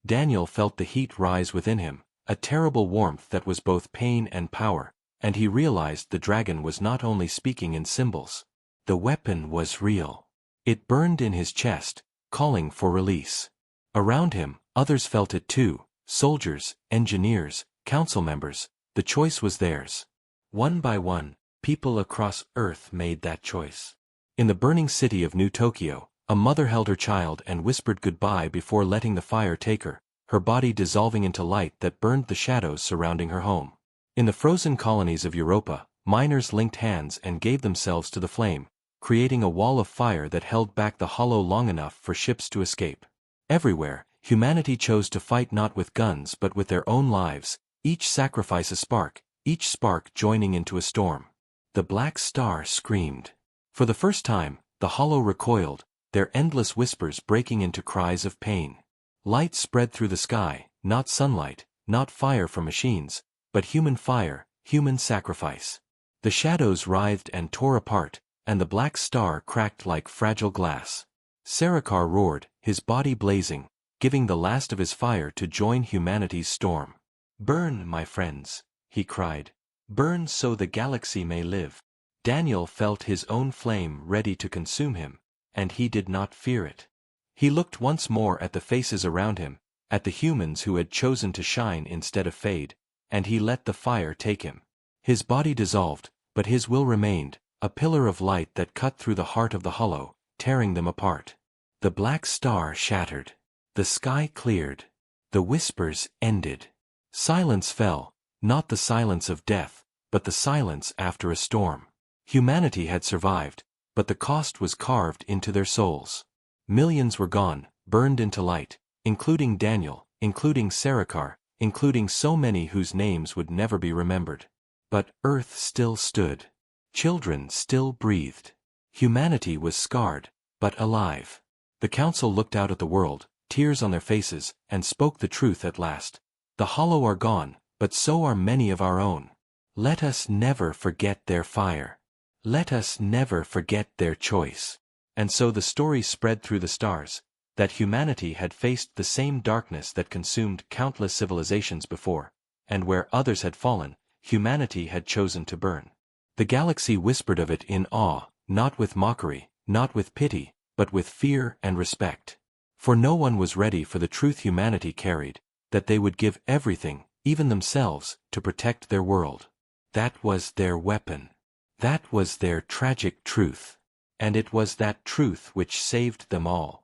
Daniel felt the heat rise within him, a terrible warmth that was both pain and power, and he realized the dragon was not only speaking in symbols. The weapon was real. It burned in his chest, calling for release. Around him, others felt it too, soldiers, engineers, council members, the choice was theirs. One by one, people across Earth made that choice. In the burning city of New Tokyo, a mother held her child and whispered goodbye before letting the fire take her body dissolving into light that burned the shadows surrounding her home. In the frozen colonies of Europa, miners linked hands and gave themselves to the flame, creating a wall of fire that held back the hollow long enough for ships to escape. Everywhere, humanity chose to fight not with guns but with their own lives, each sacrifice a spark, each spark joining into a storm. The black star screamed. For the first time, the hollow recoiled, their endless whispers breaking into cries of pain. Light spread through the sky, not sunlight, not fire from machines, but human fire, human sacrifice. The shadows writhed and tore apart, and the black star cracked like fragile glass. Sarikar roared, his body blazing, giving the last of his fire to join humanity's storm. Burn, my friends, he cried. Burn so the galaxy may live. Daniel felt his own flame ready to consume him, and he did not fear it. He looked once more at the faces around him, at the humans who had chosen to shine instead of fade, and he let the fire take him. His body dissolved, but his will remained, a pillar of light that cut through the heart of the hollow, tearing them apart. The black star shattered. The sky cleared. The whispers ended. Silence fell, not the silence of death, but the silence after a storm. Humanity had survived, but the cost was carved into their souls. Millions were gone, burned into light, including Daniel, including Sarikar, including so many whose names would never be remembered. But Earth still stood. Children still breathed. Humanity was scarred, but alive. The council looked out at the world, tears on their faces, and spoke the truth at last. The hollow are gone, but so are many of our own. Let us never forget their fire. Let us never forget their choice. And so the story spread through the stars, that humanity had faced the same darkness that consumed countless civilizations before, and where others had fallen, humanity had chosen to burn. The galaxy whispered of it in awe, not with mockery, not with pity, but with fear and respect. For no one was ready for the truth humanity carried, that they would give everything, even themselves, to protect their world. That was their weapon. That was their tragic truth. And it was that truth which saved them all.